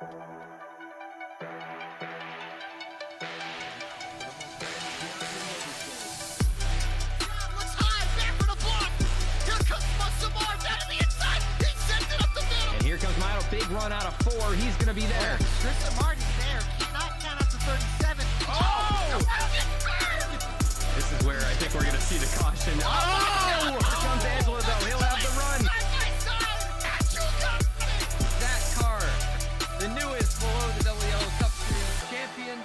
And here comes Milo, big run out of 4. He's going to be there. Tristan Martin's there. Cannot count up to 37. Oh! This is where I think we're going to see the caution. Oh! Here comes Angela, though. He'll have the run. That car, the newest below the Double Yellow Cup Series champion.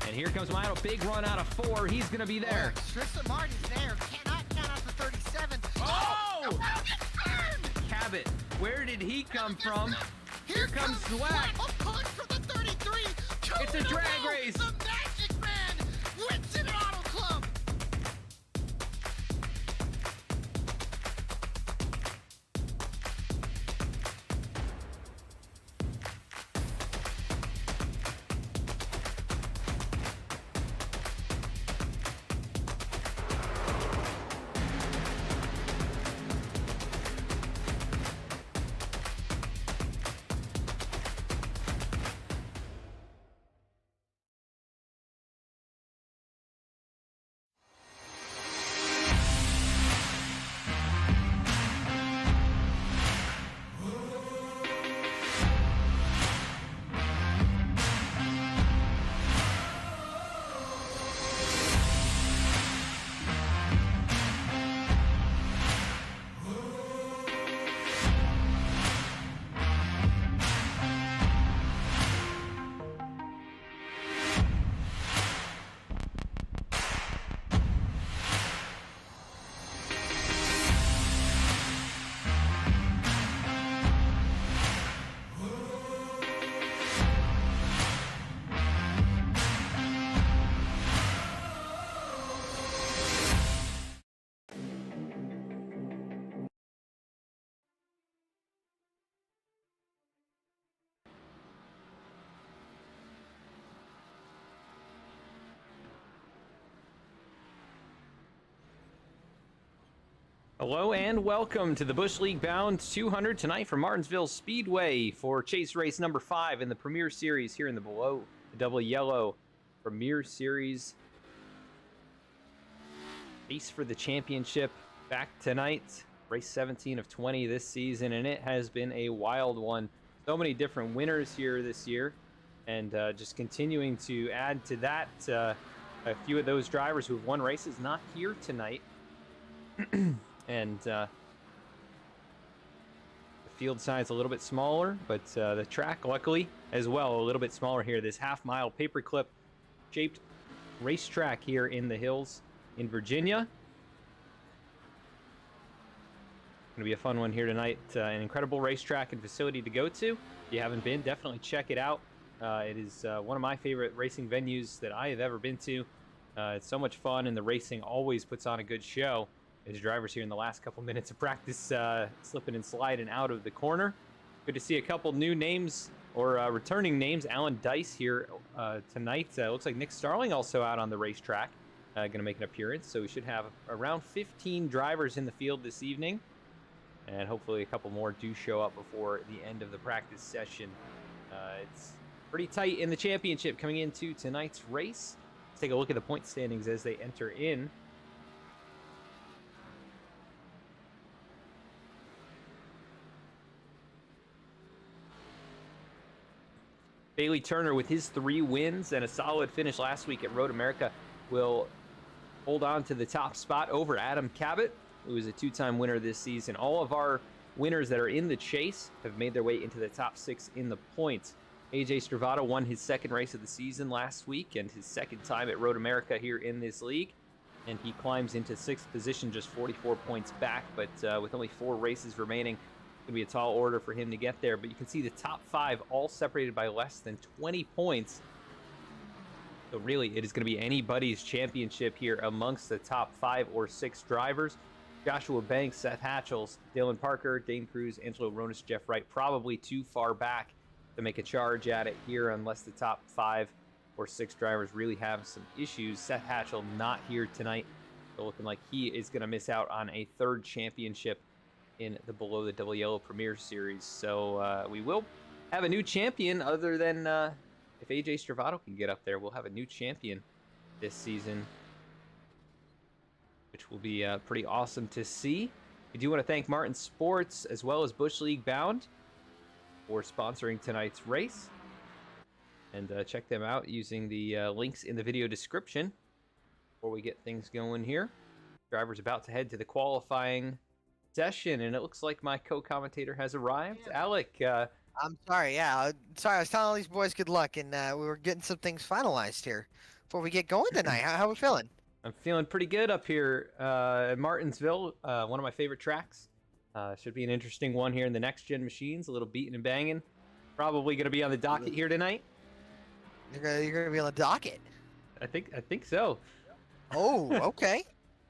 And here comes Milo, big run out of 4. He's going to be there. Tristan Martin's there. Cannot count up to 37. Oh! Cabot, where did he come from? Here comes Zwack. A push for the 33. It's a drag race. The Magic Man wins it at Auto Club. Hello and welcome to the Busch League Bound 200 tonight from Martinsville Speedway for chase race number 5 in the Premier Series here in the below the Double Yellow Premier Series. Race for the championship back tonight, race 17 of 20 this season, and it has been a wild one. So many different winners here this year, and just continuing to add to that. A few of those drivers who have won races not here tonight. And the field size a little bit smaller, but the track, luckily, as well, a little bit smaller here. This half-mile paperclip shaped racetrack here in the hills in Virginia. Going to be a fun one here tonight. An incredible racetrack and facility to go to. If you haven't been, definitely check it out. It is one of my favorite racing venues that I have ever been to. It's so much fun, and the racing always puts on a good show. His drivers here in the last couple minutes of practice slipping and sliding out of the corner. Good to see a couple new names or returning names. Alan Dice here tonight. Looks like Nick Starling also out on the racetrack. Going to make an appearance. So we should have around 15 drivers in the field this evening. And hopefully a couple more do show up before the end of the practice session. It's pretty tight in the championship coming into tonight's race. Let's take a look at the point standings as they enter in. Bailey Turner, with his 3 wins and a solid finish last week at Road America, will hold on to the top spot over Adam Cabot, who is a 2-time winner this season. All of our winners that are in the chase have made their way into the top 6 in the points. AJ Stravado won his 2nd race of the season last week and his 2nd time at Road America here in this league. and he climbs into 6th position, just 44 points back. But with only 4 races remaining, it's going to be a tall order for him to get there. But you can see the top 5 all separated by less than 20 points. So really, it is going to be anybody's championship here amongst the top 5 or 6 drivers. Joshua Banks, Seth Hatchels, Dylan Parker, Dane Cruz, Angelo Ronis, Jeff Wright, probably too far back to make a charge at it here unless the top 5 or 6 drivers really have some issues. Seth Hatchell not here tonight, so looking like he is going to miss out on a 3rd championship in the Below the Double Yellow Premier Series. So we will have a new champion other than if AJ Stravato can get up there. We'll have a new champion this season, which will be pretty awesome to see. We do want to thank Martin Sports as well as Bush League Bound for sponsoring tonight's race. And check them out using the links in the video description before we get things going here. Driver's about to head to the qualifying session, and it looks like my co-commentator has arrived. Yeah. Alec. I'm sorry, yeah. Sorry, I was telling all these boys good luck, and we were getting some things finalized here before we get going tonight. How are we feeling? I'm feeling pretty good up here at Martinsville, one of my favorite tracks. Should be an interesting one here in the next-gen machines, a little beating and banging. Probably going to be on the docket here tonight. You're gonna be on the docket. I think so. Oh, okay.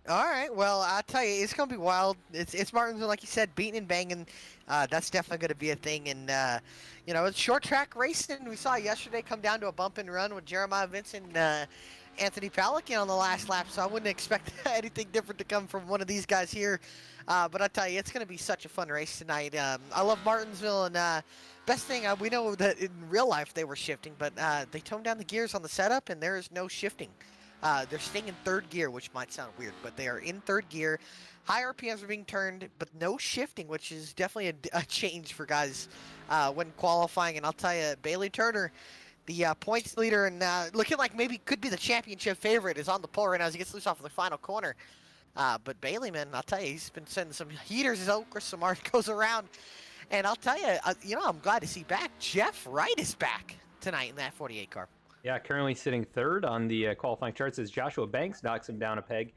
All right. Well, I'll tell you, it's gonna be wild. It's Martinsville, like you said, beating and banging. That's definitely gonna be a thing. And you know, it's short track racing. We saw yesterday come down to a bump and run with Jeremiah Vincent and Anthony Pelican on the last lap. So I wouldn't expect anything different to come from one of these guys here. But I tell you, it's gonna be such a fun race tonight. I love Martinsville, and best thing, we know that in real life they were shifting, but they toned down the gears on the setup, and there is no shifting. They're staying in 3rd gear, which might sound weird, but they are in 3rd gear. High RPMs are being turned, but no shifting, which is definitely a change for guys when qualifying. And I'll tell you, Bailey Turner, the points leader, and looking like maybe could be the championship favorite, is on the pole right now as he gets loose off of the final corner. But Bailey, man, I'll tell you, he's been sending some heaters as Chris Samard goes around. And I'll tell you, you know, I'm glad to see back. Jeff Wright is back tonight in that 48 car. Yeah, currently sitting 3rd on the qualifying charts as Joshua Banks knocks him down a peg.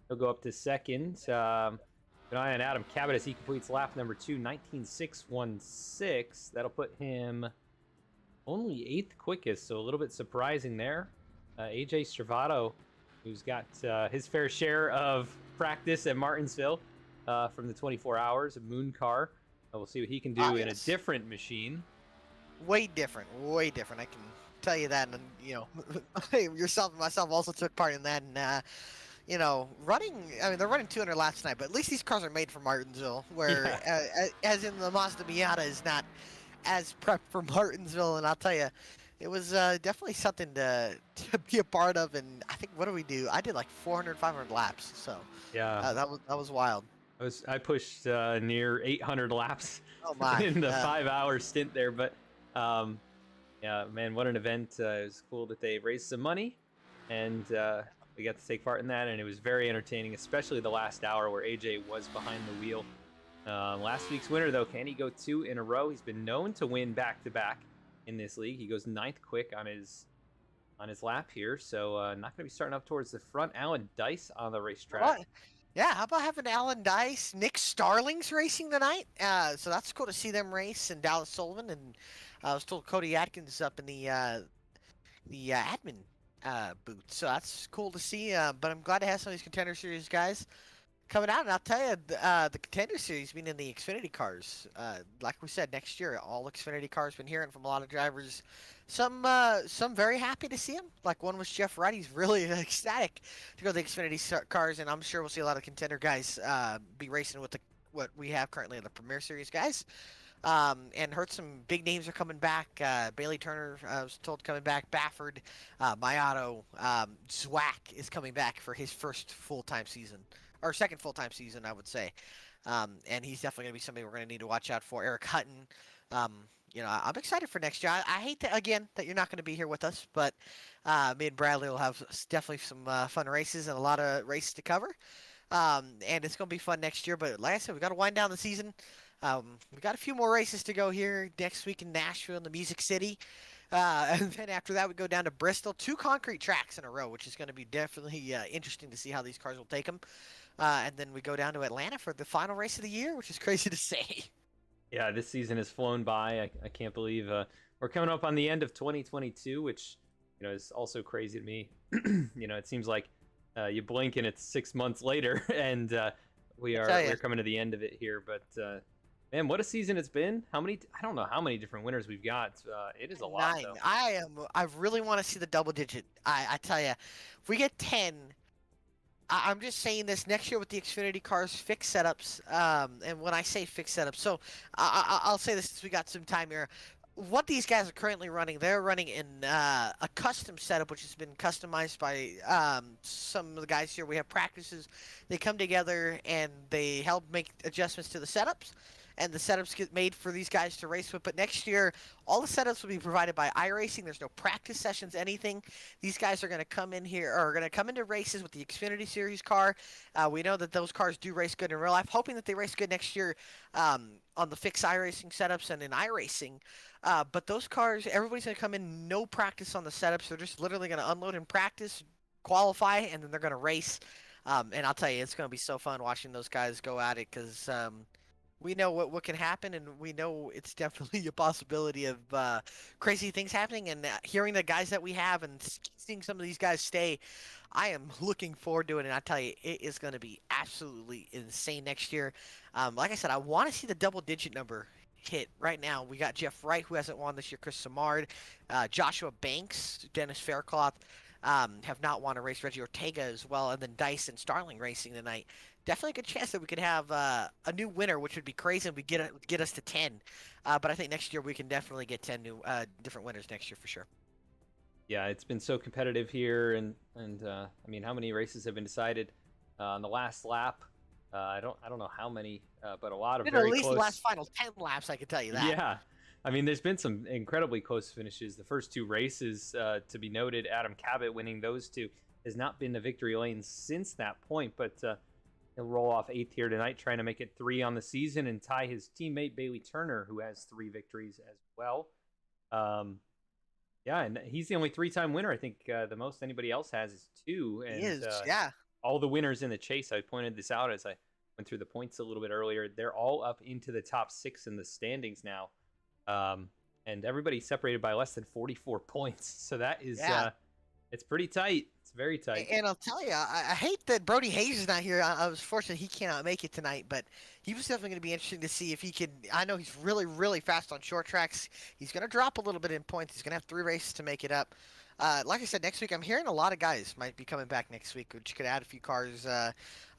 He'll go up to 2nd. Keep an eye on Adam Cabot as he completes lap number 2, 19.616. That'll put him only 8th quickest, so a little bit surprising there. AJ Stravato, who's got his fair share of practice at Martinsville from the 24 hours, a moon car. We'll see what he can do in a different machine. Way different, way different. I can tell you that, and you know, yourself and myself also took part in that. And you know, running. I mean, they're running 200 laps tonight, but at least these cars are made for Martinsville. Where, as in the Mazda Miata is not as prepped for Martinsville. And I'll tell you, it was definitely something to be a part of. And I think, what do we do? I did like 400, 500 laps. So yeah, that was wild. I pushed near 800 laps in the 5-hour stint there, but yeah, man, what an event. It was cool that they raised some money, and we got to take part in that, and it was very entertaining, especially the last hour where AJ was behind the wheel. Last week's winner, though, can he go 2 in a row? He's been known to win back-to-back in this league. He goes 9th quick on his lap here, so not going to be starting up towards the front. Alan Dice on the racetrack. What? Yeah, how about having Alan Dice, Nick Starling's racing tonight? So that's cool to see them race, and Dallas Sullivan, and I was told Cody Atkins up in the admin booth. So that's cool to see. But I'm glad to have some of these Contender Series guys coming out. And I'll tell you, the Contender Series, meaning the Xfinity cars, like we said, next year, all Xfinity cars. Been hearing from a lot of drivers. Some very happy to see him. Like one was Jeff Wright. He's really ecstatic to go to the Xfinity cars, and I'm sure we'll see a lot of contender guys be racing with what we have currently in the Premier Series guys. And heard some big names are coming back. Bailey Turner, I was told, coming back. Bafford, Mayato, Zwack is coming back for his first full-time season, or second full-time season, I would say. And he's definitely going to be somebody we're going to need to watch out for. Eric Hutton. You know, I'm excited for next year. I hate that, again, that you're not going to be here with us, but me and Bradley will have definitely some fun races and a lot of races to cover. And it's going to be fun next year. But like I said, we got to wind down the season. We got a few more races to go here next week in Nashville in the Music City. And then after that, we go down to Bristol. 2 concrete tracks in a row, which is going to be definitely interesting to see how these cars will take them. And then we go down to Atlanta for the final race of the year, which is crazy to say. Yeah, this season has flown by. I can't believe we're coming up on the end of 2022, which is also crazy to me. It seems like you blink and it's 6 months later, and we're coming to the end of it here. But man, what a season it's been! I don't know how many different winners we've got. It is a lot. 9. Though. I really want to see the double digit. I tell you, if we get 10. I'm just saying this next year with the Xfinity cars, fixed setups. And when I say fixed setups, so I'll say this since we got some time here. What these guys are currently running, they're running in a custom setup, which has been customized by some of the guys here. We have practices. They come together and they help make adjustments to the setups. And the setups get made for these guys to race with. But next year, all the setups will be provided by iRacing. There's no practice sessions, anything. These guys are going to come in here, or are going to come into races with the Xfinity Series car. We know that those cars do race good in real life. Hoping that they race good next year on the fixed iRacing setups and in iRacing. But those cars, everybody's going to come in, no practice on the setups. They're just literally going to unload in practice, qualify, and then they're going to race. And I'll tell you, it's going to be so fun watching those guys go at it because we know what can happen, and we know it's definitely a possibility of crazy things happening. And hearing the guys that we have and seeing some of these guys stay, I am looking forward to it. And I tell you, it is going to be absolutely insane next year. Like I said, I want to see the double-digit number hit right now. We got Jeff Wright, who hasn't won this year, Chris Samard, Joshua Banks, Dennis Faircloth. Have not won a race, Reggie Ortega as well, and then Dyson Starling racing tonight. Definitely a good chance that we could have a new winner, which would be crazy, and we get us to 10. But I think next year we can definitely get 10 new different winners next year for sure. Yeah, it's been so competitive here, and I mean, how many races have been decided on the last lap? I don't know how many, but a lot of very at least close. The last final 10 laps, I can tell you that. Yeah. I mean, there's been some incredibly close finishes. The first 2 races, to be noted, Adam Cabot winning those 2, has not been to victory lane since that point, but he'll roll off 8th here tonight, trying to make it 3 on the season and tie his teammate Bailey Turner, who has 3 victories as well. Yeah, and he's the only 3-time winner. I think the most anybody else has is 2. And, he is, yeah. All the winners in the chase, I pointed this out as I went through the points a little bit earlier, they're all up into the top 6 in the standings now. And everybody's separated by less than 44 points. So that is, it's pretty tight. It's very tight. And I'll tell you, I hate that Brody Hayes is not here. I was fortunate he cannot make it tonight, but he was definitely going to be interesting to see if he can. I know he's really, really fast on short tracks. He's going to drop a little bit in points. He's going to have 3 races to make it up. Like I said, next week, I'm hearing a lot of guys might be coming back next week, which could add a few cars.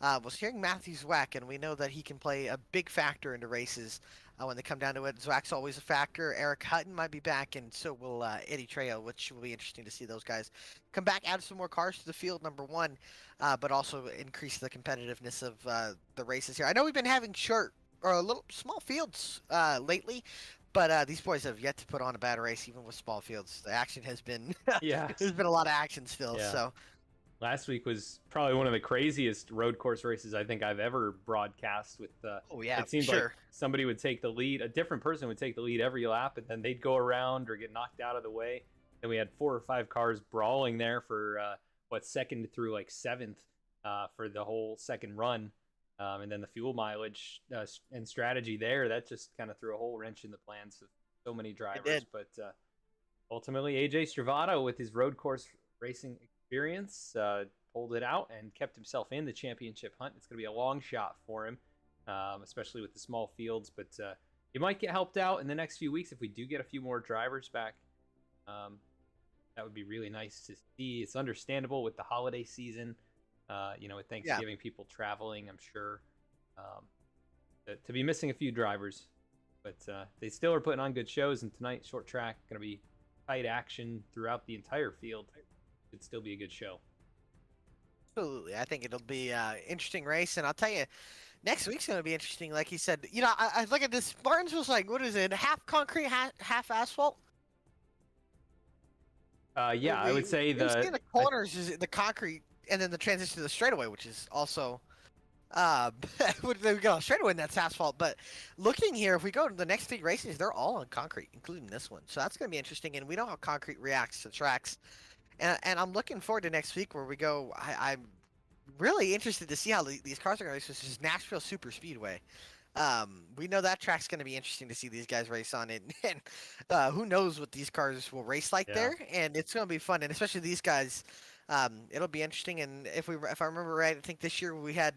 Was hearing Matthew Zwack, and we know that he can play a big factor into races when they come down to it. Zwack's always a factor. Eric Hutton might be back, and so will Eddie Trejo, which will be interesting to see those guys come back, add some more cars to the field, number one, but also increase the competitiveness of the races here. I know we've been having short or little small fields lately, but these boys have yet to put on a bad race, even with small fields. The action has been there's been a lot of action still. Yeah. So last week was probably one of the craziest road course races I think I've ever broadcast. With it seemed like somebody would take the lead, a different person would take the lead every lap, and then they'd go around or get knocked out of the way. Then we had 4 or 5 cars brawling there for second through like 7th for the whole second run. And then the fuel mileage and strategy there, that just kind of threw a whole wrench in the plans of so many drivers. But ultimately, AJ Stravato, with his road course racing experience, pulled it out and kept himself in the championship hunt. It's going to be a long shot for him, especially with the small fields. But he might get helped out in the next few weeks if we do get a few more drivers back. That would be really nice to see. It's understandable with the holiday season. With Thanksgiving, people traveling, I'm sure, to be missing a few drivers, but they still are putting on good shows. And tonight, short track, going to be tight action throughout the entire field. Should still be a good show. Absolutely, I think it'll be an interesting race, and I'll tell you, next week's going to be interesting. Like you said, I look at this. Martinsville's like, what is it? Half concrete, half asphalt. I would say the corners is the concrete. And then the transition to the straightaway, which is also We go straight away, and that's asphalt. But looking here, if we go to the next 3 races, they're all on concrete, including this one. So that's going to be interesting. And we know how concrete reacts to tracks. And I'm looking forward to next week where we go. I'm really interested to see how these cars are going to race. This is Nashville Super Speedway. We know that track's going to be interesting to see these guys race on it, and who knows what these cars will race like there. And it's going to be fun, and especially these guys. It'll be interesting. And if I remember right, I think this year we had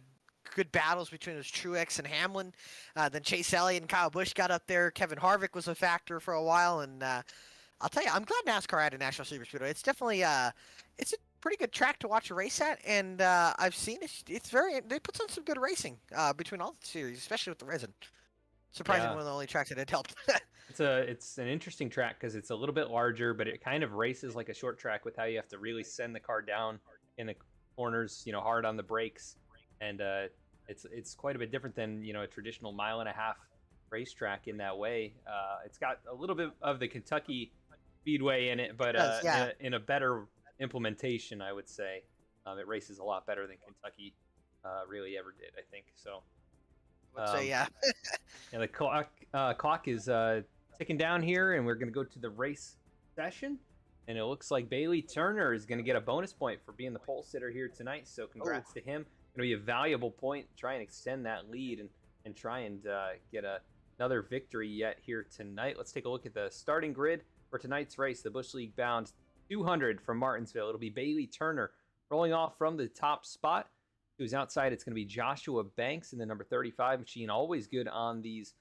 good battles between those Truex and Hamlin. Then Chase Elliott and Kyle Busch got up there. Kevin Harvick was a factor for a while, and I'll tell you, I'm glad NASCAR had a National Super Speedway. It's definitely it's a pretty good track to watch a race at, and I've seen it's very. They put on some good racing between all the series, especially with the resin. Surprisingly, one of the only tracks that had helped. It's an interesting track because it's a little bit larger, but it kind of races like a short track with how you have to really send the car down in the corners, hard on the brakes, and it's quite a bit different than a traditional 1.5 mile racetrack in that way. It's got a little bit of the Kentucky Speedway in it, but in a better implementation, I would say. It races a lot better than Kentucky really ever did, I think. So. Yeah, the clock is ticking down here, and we're going to go to the race session. And it looks like Bailey Turner is going to get a bonus point for being the pole sitter here tonight. So congrats to him. Going to be a valuable point. Try and extend that lead and try and get another victory yet here tonight. Let's take a look at the starting grid for tonight's race. The Busch League bound 200 from Martinsville. It'll be Bailey Turner rolling off from the top spot. Who's outside, it's going to be Joshua Banks in the number 35 machine. Always good on these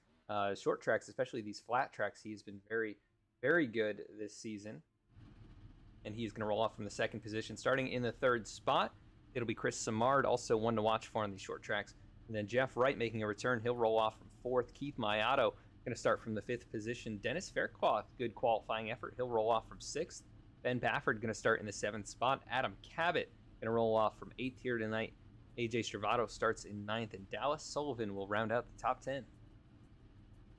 short tracks, especially these flat tracks. He has been very, very good this season. And he's going to roll off from the second position. Starting in the third spot, it'll be Chris Samard, also one to watch for on these short tracks. And then Jeff Wright making a return. He'll roll off from fourth. Keith Mayato going to start from the fifth position. Dennis Faircloth, good qualifying effort. He'll roll off from sixth. Ben Bafford going to start in the seventh spot. Adam Cabot going to roll off from eighth here tonight. AJ Stravato starts in ninth, and Dallas Sullivan will round out the top 10.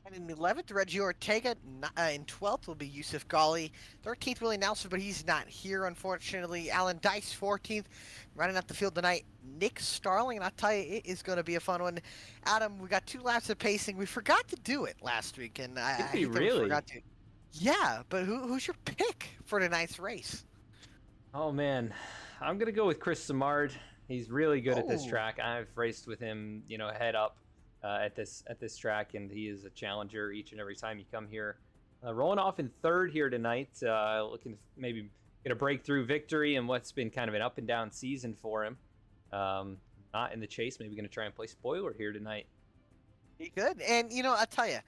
And in 11th, Reggie Ortega. In 12th will be Yusuf Ghali. 13th, Willie Nelson, but he's not here, unfortunately. Alan Dice, 14th. Running up the field tonight, Nick Starling. And I'll tell you, it is going to be a fun one. Adam, we got 2 laps of pacing. We forgot to do it last week, and I really forgot to. Yeah, but who's your pick for tonight's race? Oh, man. I'm going to go with Chris Samard. He's really good at this track. I've raced with him, head up at this track, and he is a challenger each and every time you come here. Rolling off in third here tonight, looking to maybe get a breakthrough victory in what's been kind of an up and down season for him. Not in the chase, maybe going to try and play spoiler here tonight. He could, and I'll tell you,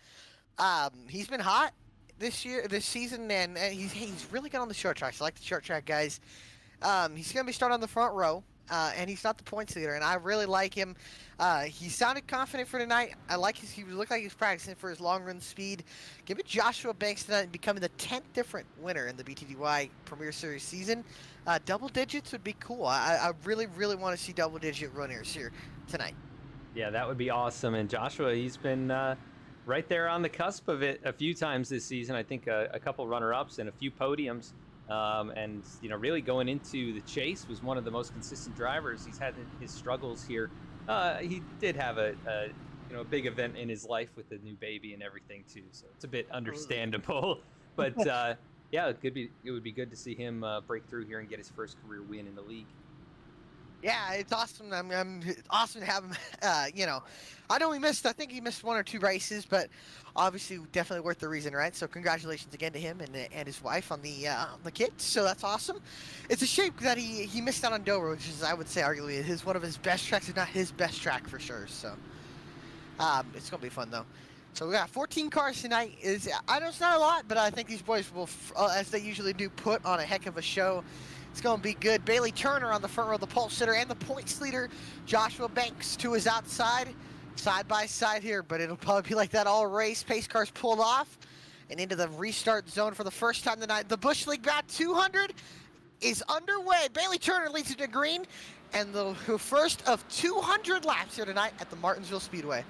he's been hot this season, and he's really good on the short tracks. I like the short track guys. He's going to be starting on the front row. And he's not the points leader, and I really like him. He sounded confident for tonight. I like he looked like he was practicing for his long run speed. Give it Joshua Banks tonight and becoming the 10th different winner in the BTDY Premier Series season. Double digits would be cool. I really, really want to see double digit runners here tonight. Yeah, that would be awesome. And Joshua, he's been right there on the cusp of it a few times this season. I think a couple runner-ups and a few podiums. And really going into the chase was one of the most consistent drivers. He's had his struggles here. He did have a big event in his life with the new baby and everything too, so it's a bit understandable. But yeah, it would be good to see him break through here and get his first career win in the league. Yeah, it's awesome. I'm awesome to have him. I know I think he missed 1 or 2 races, but obviously definitely worth the reason, right? So congratulations again to him and his wife on the kids. So that's awesome. It's a shame that he missed out on Dover, which is, I would say, arguably one of his best tracks, if not his best track for sure. So it's gonna be fun though. So we got 14 cars tonight. I know it's not a lot, but I think these boys will, as they usually do, put on a heck of a show. It's going to be good. Bailey Turner on the front row, the pole sitter and the points leader. Joshua Banks to his outside, side by side here, but it'll probably be like that all race. Pace cars pulled off and into the restart zone for the first time tonight. The Busch League Bout 200 is underway. Bailey Turner leads into green, and the first of 200 laps here tonight at the Martinsville Speedway.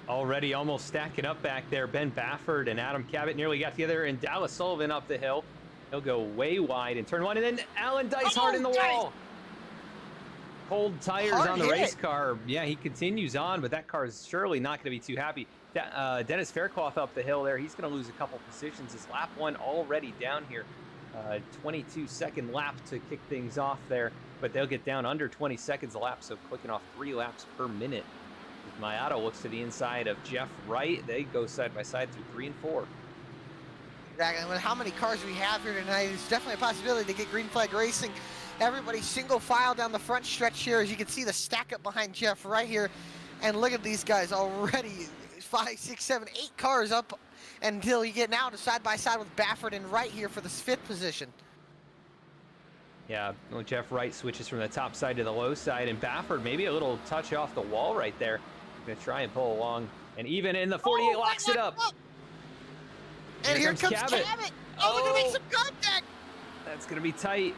Already almost stacking up back there. Ben Bafford and Adam Cabot nearly got together, and Dallas Sullivan up the hill. He'll go way wide in turn 1, and then Alan Dice hard in the wall. cold tires Hard on the hit. race car. Yeah, he continues on, but that car is surely not going to be too happy. Dennis Faircloth up the hill there. He's going to lose a couple positions. His lap 1 already down here. 22-second lap to kick things off there, but they'll get down under 20 seconds a lap, so clicking off 3 laps per minute. Mayato looks to the inside of Jeff Wright. They go side by side through 3 and 4. Exactly. With how many cars we have here tonight, there's definitely a possibility to get green flag racing. Everybody single file down the front stretch here. As you can see the stack up behind Jeff right here. And look at these guys already. 5, 6, 7, 8 cars up until you get now to side by side with Baffert and Wright here for this 5th position. Yeah, well, Jeff Wright switches from the top side to the low side, and Baffert maybe a little touch off the wall right there. Gonna try and pull along, and even in the 48 locks it up. And here comes Cabot. Oh, they're gonna make some contact. That's gonna be tight.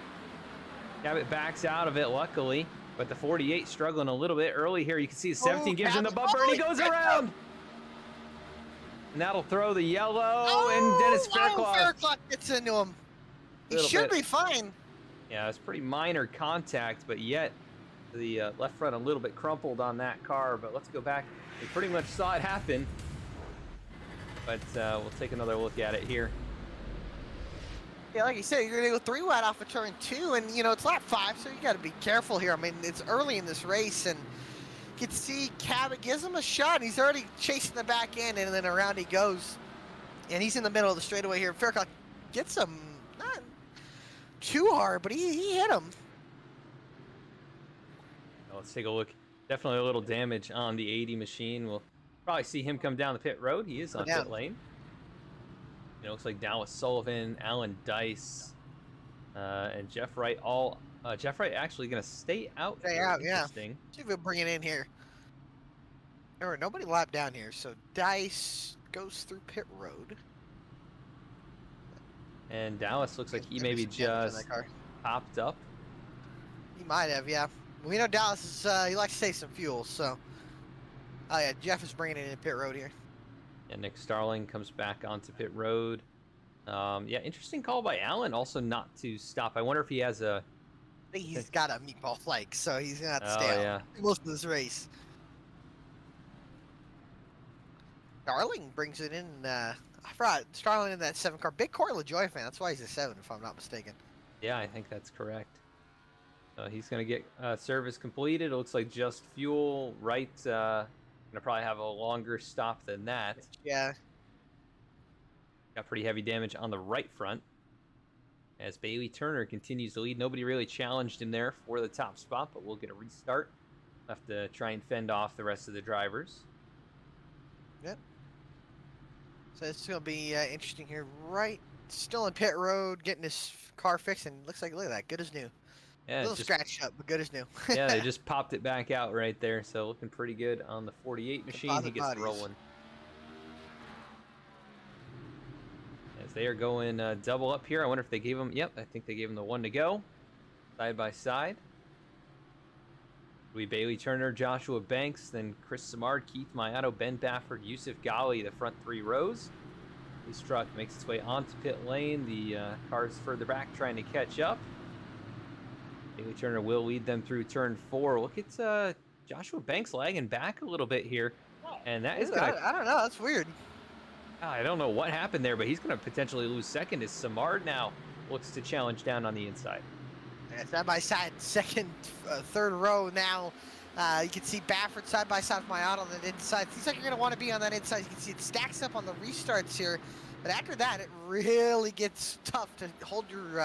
Cabot backs out of it, luckily, but the 48 struggling a little bit early here. You can see the 17 gives him the bumper, and he goes around. And that'll throw the yellow, and Dennis Faircloth. Faircloth gets into him. He should be fine. Yeah, it's pretty minor contact, but yet the left front a little bit crumpled on that car. But let's go back. We pretty much saw it happen, but we'll take another look at it here. Yeah, like you said, you're gonna go 3 wide off of turn 2, and you know it's lap 5, so you got to be careful here. I mean, it's early in this race, and you can see Cabot gives him a shot. He's already chasing the back end, and then around he goes, and he's in the middle of the straightaway here. Faircloth gets him not too hard, but he hit him. Well, let's take a look. Definitely a little damage on the 80 machine. We'll probably see him come down the pit road. He is on pit lane. It looks like Dallas Sullivan, Alan Dice, and Jeff Wright. Jeff Wright actually going to stay out. Stay out, yeah. See if we'll bring it in here. Remember, nobody lapped down here, so Dice goes through pit road. And Dallas looks like he maybe just popped up. He might have, yeah. We know Dallas is, he likes to save some fuel, so. Oh yeah, Jeff is bringing it in pit road here. And Nick Starling comes back onto pit road. Yeah, interesting call by Allen also not to stop. I wonder if he has a... I think he's got a meatball flake, so he's going to have to stay out most of this race. Starling brings it in. I forgot Starling in that 7 car. Big Corey LaJoy fan. That's why he's a 7, if I'm not mistaken. Yeah, I think that's correct. He's going to get service completed. It looks like just fuel. Wright's going to probably have a longer stop than that. Yeah. Got pretty heavy damage on the right front. As Bailey Turner continues to lead. Nobody really challenged him there for the top spot, but we'll get a restart. Have to try and fend off the rest of the drivers. Yep. So it's going to be interesting here. Wright still in pit road, getting his car fixed, and looks like, look at that, good as new. Yeah, a little scratched up, but good as new. Yeah, they just popped it back out right there, so looking pretty good on the 48 machine. He gets rolling. As they are going double up here, I wonder if they gave him, yep, I think they gave him the 1 to go. Side by side. We Bailey Turner, Joshua Banks, then Chris Samard, Keith Mayato, Ben Baffert, Yusuf Ghali, the front 3 rows. This truck makes its way onto pit lane. The cars further back trying to catch up. Bailey Turner will lead them through turn 4. Look at Joshua Banks lagging back a little bit here. And that is going to... I don't know. That's weird. I don't know what happened there, but he's going to potentially lose second as Samard now looks to challenge down on the inside. Yeah, side by side, second, 3rd row now. You can see Baffert side by side with Mayato on the inside. Seems like you're going to want to be on that inside. You can see it stacks up on the restarts here. But after that, it really gets tough to hold your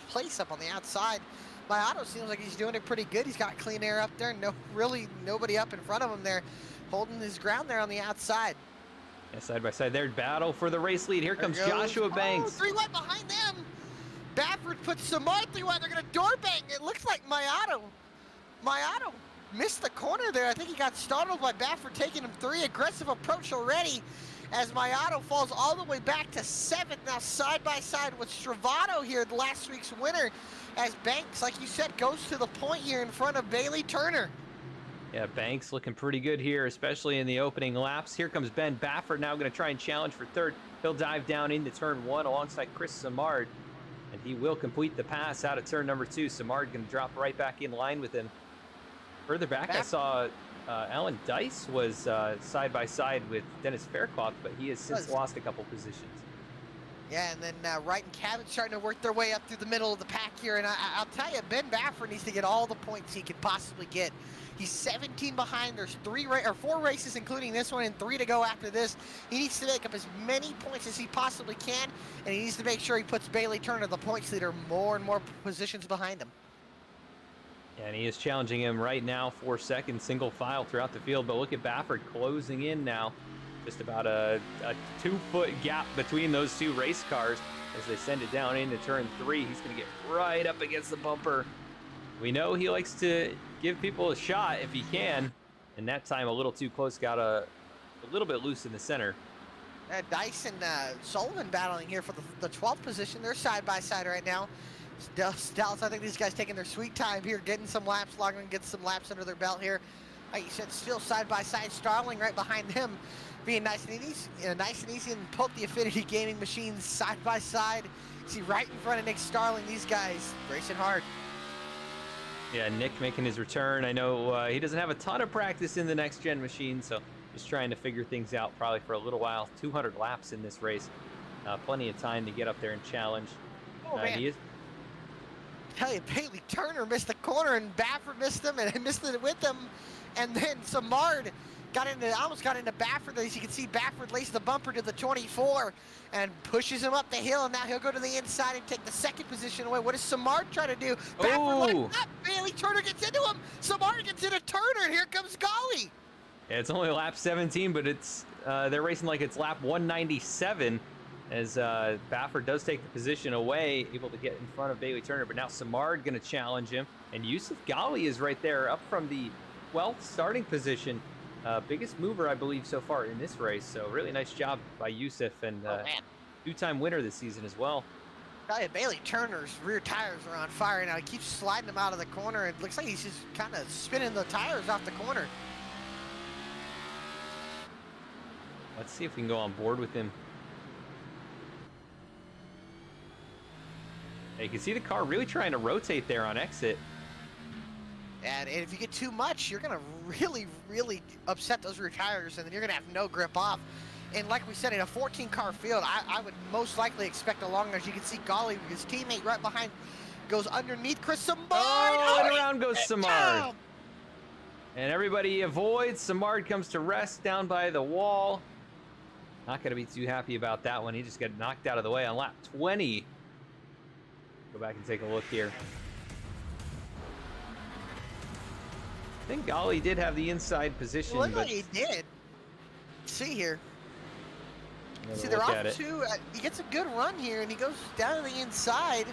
place up on the outside. Mayato seems like he's doing it pretty good. He's got clean air up there. Really nobody up in front of him there, holding his ground there on the outside. Yeah, side by side there, battle for the race lead. Here comes Joshua Banks. 3 wide behind them. Baffert puts Samard 3 wide. They're going to door bang. It looks like Mayato missed the corner there. I think he got startled by Baffert taking him 3. Aggressive approach already as Mayato falls all the way back to 7th. Now side by side with Stravato here, last week's winner, as Banks, like you said, goes to the point here in front of Bailey Turner. Yeah, Banks looking pretty good here, especially in the opening laps. Here comes Ben Baffert now going to try and challenge for 3rd. He'll dive down into turn 1 alongside Chris Samard, and he will complete the pass out of turn number 2. Samard going to drop right back in line with him. Further back, I saw Alan Dice was side by side with Dennis Faircloth, but he has since lost a couple positions. Yeah, and then Wright and Cabot starting to work their way up through the middle of the pack here. And I'll tell you, Ben Baffert needs to get all the points he could possibly get. He's 17 behind. There's 4 races, including this one, and 3 to go after this. He needs to make up as many points as he possibly can, and he needs to make sure he puts Bailey Turner, the points leader, more and more positions behind him. Yeah, and he is challenging him right now, 4 seconds, single file throughout the field. But look at Baffert closing in now. Just about a 2-foot gap between those 2 race cars as they send it down into turn 3. He's going to get right up against the bumper. We know he likes to give people a shot if he can, and that time a little too close, got a little bit loose in the center. Dice and Sullivan battling here for the 12th position. They're side by side right now. Dallas, I think these guys taking their sweet time here, getting some laps, logging, getting some laps under their belt here. Like you said, still side by side. Starling right behind them, being nice and easy, and Poke the Affinity Gaming Machines side by side. See right in front of Nick Starling, these guys racing hard. Yeah, Nick making his return. I know he doesn't have a ton of practice in the next gen machine, so just trying to figure things out probably for a little while. 200 laps in this race, plenty of time to get up there and challenge. Oh man! He is... Tell you, Bailey Turner missed the corner, and Baffert missed him, and missed it with him, and then Samard almost got into Baffert. As you can see, Baffert laced the bumper to the 24 and pushes him up the hill, and now he'll go to the inside and take the 2nd position away. What does Samard try to do? Baffert lines up. Bailey Turner gets into him. Samard gets into Turner, and here comes Golly. Yeah, it's only lap 17, but it's they're racing like it's lap 197 as Baffert does take the position away, able to get in front of Bailey Turner. But now Samard going to challenge him, and Yusuf Ghali is right there up from the 12th starting position. Biggest mover, I believe, so far in this race. So really nice job by Yusuf, and 2-time winner this season as well. Bailey Turner's rear tires are on fire now. He keeps sliding them out of the corner. It looks like he's just kind of spinning the tires off the corner. Let's see if we can go on board with him. You can see the car really trying to rotate there on exit. And if you get too much, you're going to really, really upset those rear tires, and then you're going to have no grip off. And like we said, in a 14-car field, I would most likely expect a long, as you can see, Golly, his teammate right behind, goes underneath Chris Samard. Oh, and around goes Samard. And everybody avoids. Samard comes to rest down by the wall. Not going to be too happy about that one. He just got knocked out of the way on lap 20. Go back and take a look here. I think Golly did have the inside position. Well, but he did. See here. See, they're off 2. He gets a good run here, and he goes down to the inside,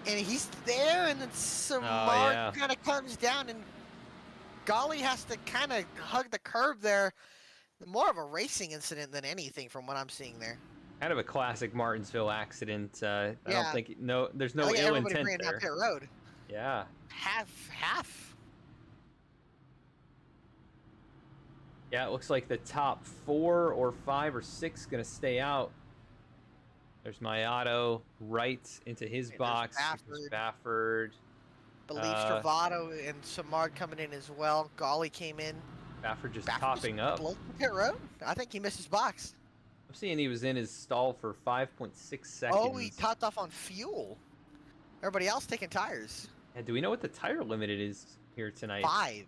and he's there, and then Samard kind of comes down, and Golly has to kind of hug the curb there. More of a racing incident than anything from what I'm seeing there. Kind of a classic Martinsville accident. I don't think there's no ill intent there. Down pit road. Yeah. Half. Yeah, it looks like the top 4 or 5 or 6 going to stay out. There's Mayato right into his box. Baffert. Believe Stravato and Samard coming in as well. Golly came in. Baffert just topping up. Pit road? I think he missed his box. I'm seeing he was in his stall for 5.6 seconds. Oh, he topped off on fuel. Everybody else taking tires. And do we know what the tire limit is here tonight? 5.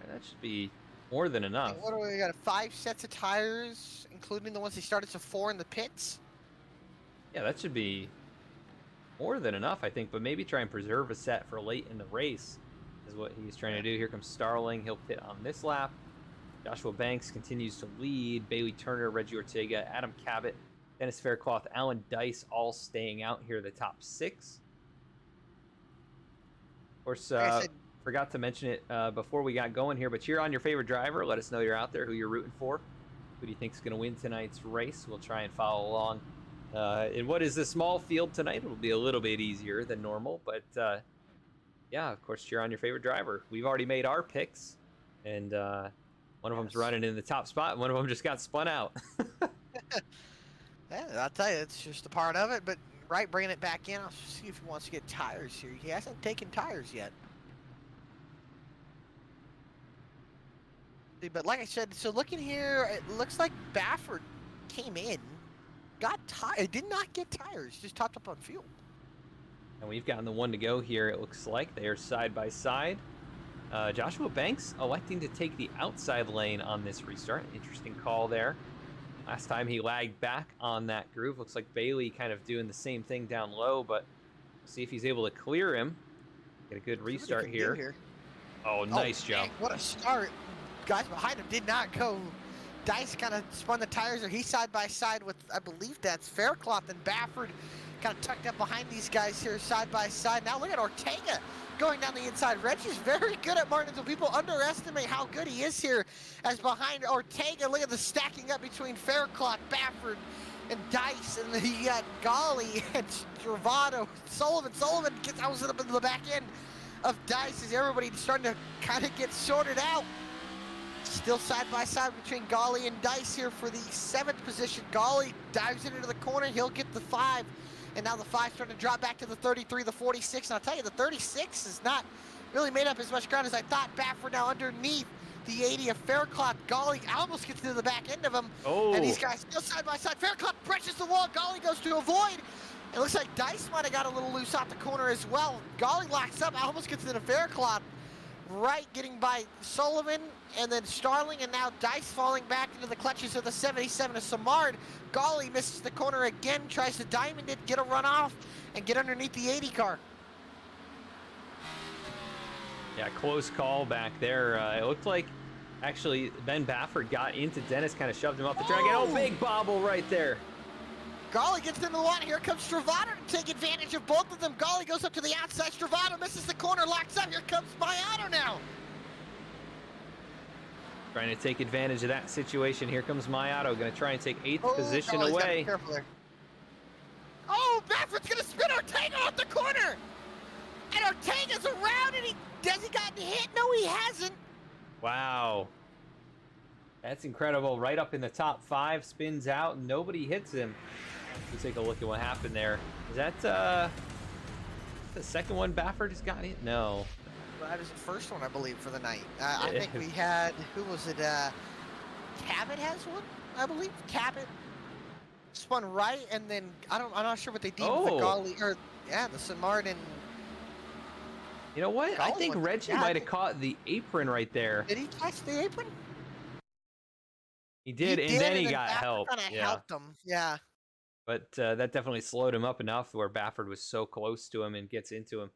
That should be more than enough. What do we got? 5 sets of tires, including the ones he started, so 4 in the pits. Yeah, that should be more than enough, I think. But maybe try and preserve a set for late in the race is what he's trying to do. Here comes Starling. He'll pit on this lap. Joshua Banks continues to lead. Bailey Turner, Reggie Ortega, Adam Cabot, Dennis Faircloth, Alan Dice, all staying out here, the top 6. Of course, forgot to mention it before we got going here, but cheer on your favorite driver. Let us know you're out there, who you're rooting for. Who do you think is going to win tonight's race? We'll try and follow along. In what is a small field tonight, it'll be a little bit easier than normal, but yeah, of course, cheer on your favorite driver. We've already made our picks, and one of them's running in the top spot, and one of them just got spun out. Yeah, I'll tell you, it's just a part of it, but Wright bringing it back in. I'll see if he wants to get tires here. He hasn't taken tires yet. But like I said, so looking here, it looks like Baffert came in, got did not get tires, just topped up on fuel. And we've gotten the one to go here. It looks like they are side by side. Joshua Banks electing to take the outside lane on this restart. Interesting call there. Last time he lagged back on that groove. Looks like Bailey kind of doing the same thing down low, but we'll see if he's able to clear him. Get a good restart here. Oh, nice jump. What a start. Guys behind him did not go. Dice kind of spun the tires, or he's side by side with, I believe that's Faircloth and Baffert kind of tucked up behind these guys here side by side. Now look at Ortega going down the inside. Reggie's very good at Martinsville. People underestimate how good he is here as behind Ortega. Look at the stacking up between Faircloth, Baffert, and Dice, and he got Golly and Travado. Sullivan gets out up into the back end of Dice as everybody's starting to kind of get sorted out. Still side by side between Golly and Dice here for the 7th position. Golly dives into the corner. He'll get the 5. And now the 5 starting to drop back to the 33, the 46. And I'll tell you, the 36 is not really made up as much ground as I thought. Baffert now underneath the 80 of Faircloth. Golly almost gets to the back end of him. Oh. And these guys still side by side. Faircloth breaches the wall. Golly goes to avoid. It looks like Dice might have got a little loose off the corner as well. Golly locks up, almost gets into Faircloth. Right, getting by Sullivan and then Starling, and now Dice falling back into the clutches of the 77 of Samard. Golly misses the corner again, tries to diamond it, get a run off, and get underneath the 80 car. Yeah, close call back there. It looked like actually Ben Baffert got into Dennis, kind of shoved him off the track. And oh, big bobble right there. Golly gets into the water. Here comes Travado to take advantage of both of them. Golly goes up to the outside. Travado misses the corner, locks up. Here comes Mayato now. Trying to take advantage of that situation. Here comes Mayato, going to try and take 8th position Golly's gotta be away. careful there. Oh, Baffert's going to spin Ortega off the corner. And Ortega's around, and has he gotten hit? No, he hasn't. Wow. That's incredible. Right up in the top 5, spins out, and nobody hits him. Let's take a look at what happened there. Is that the second one Baffert has got hit? No. Well, that was the first one, I believe, for the night. I think we had, who was it? Cabot has one, I believe. Cabot spun right, and then I'm not sure what they did with the Golly, or yeah, the San Martin. You know what? I think Reggie might have caught the apron right there. Did he catch the apron? He did, and then he got help. Yeah. Helped him. Yeah. But that definitely slowed him up enough where Baffert was so close to him and gets into him.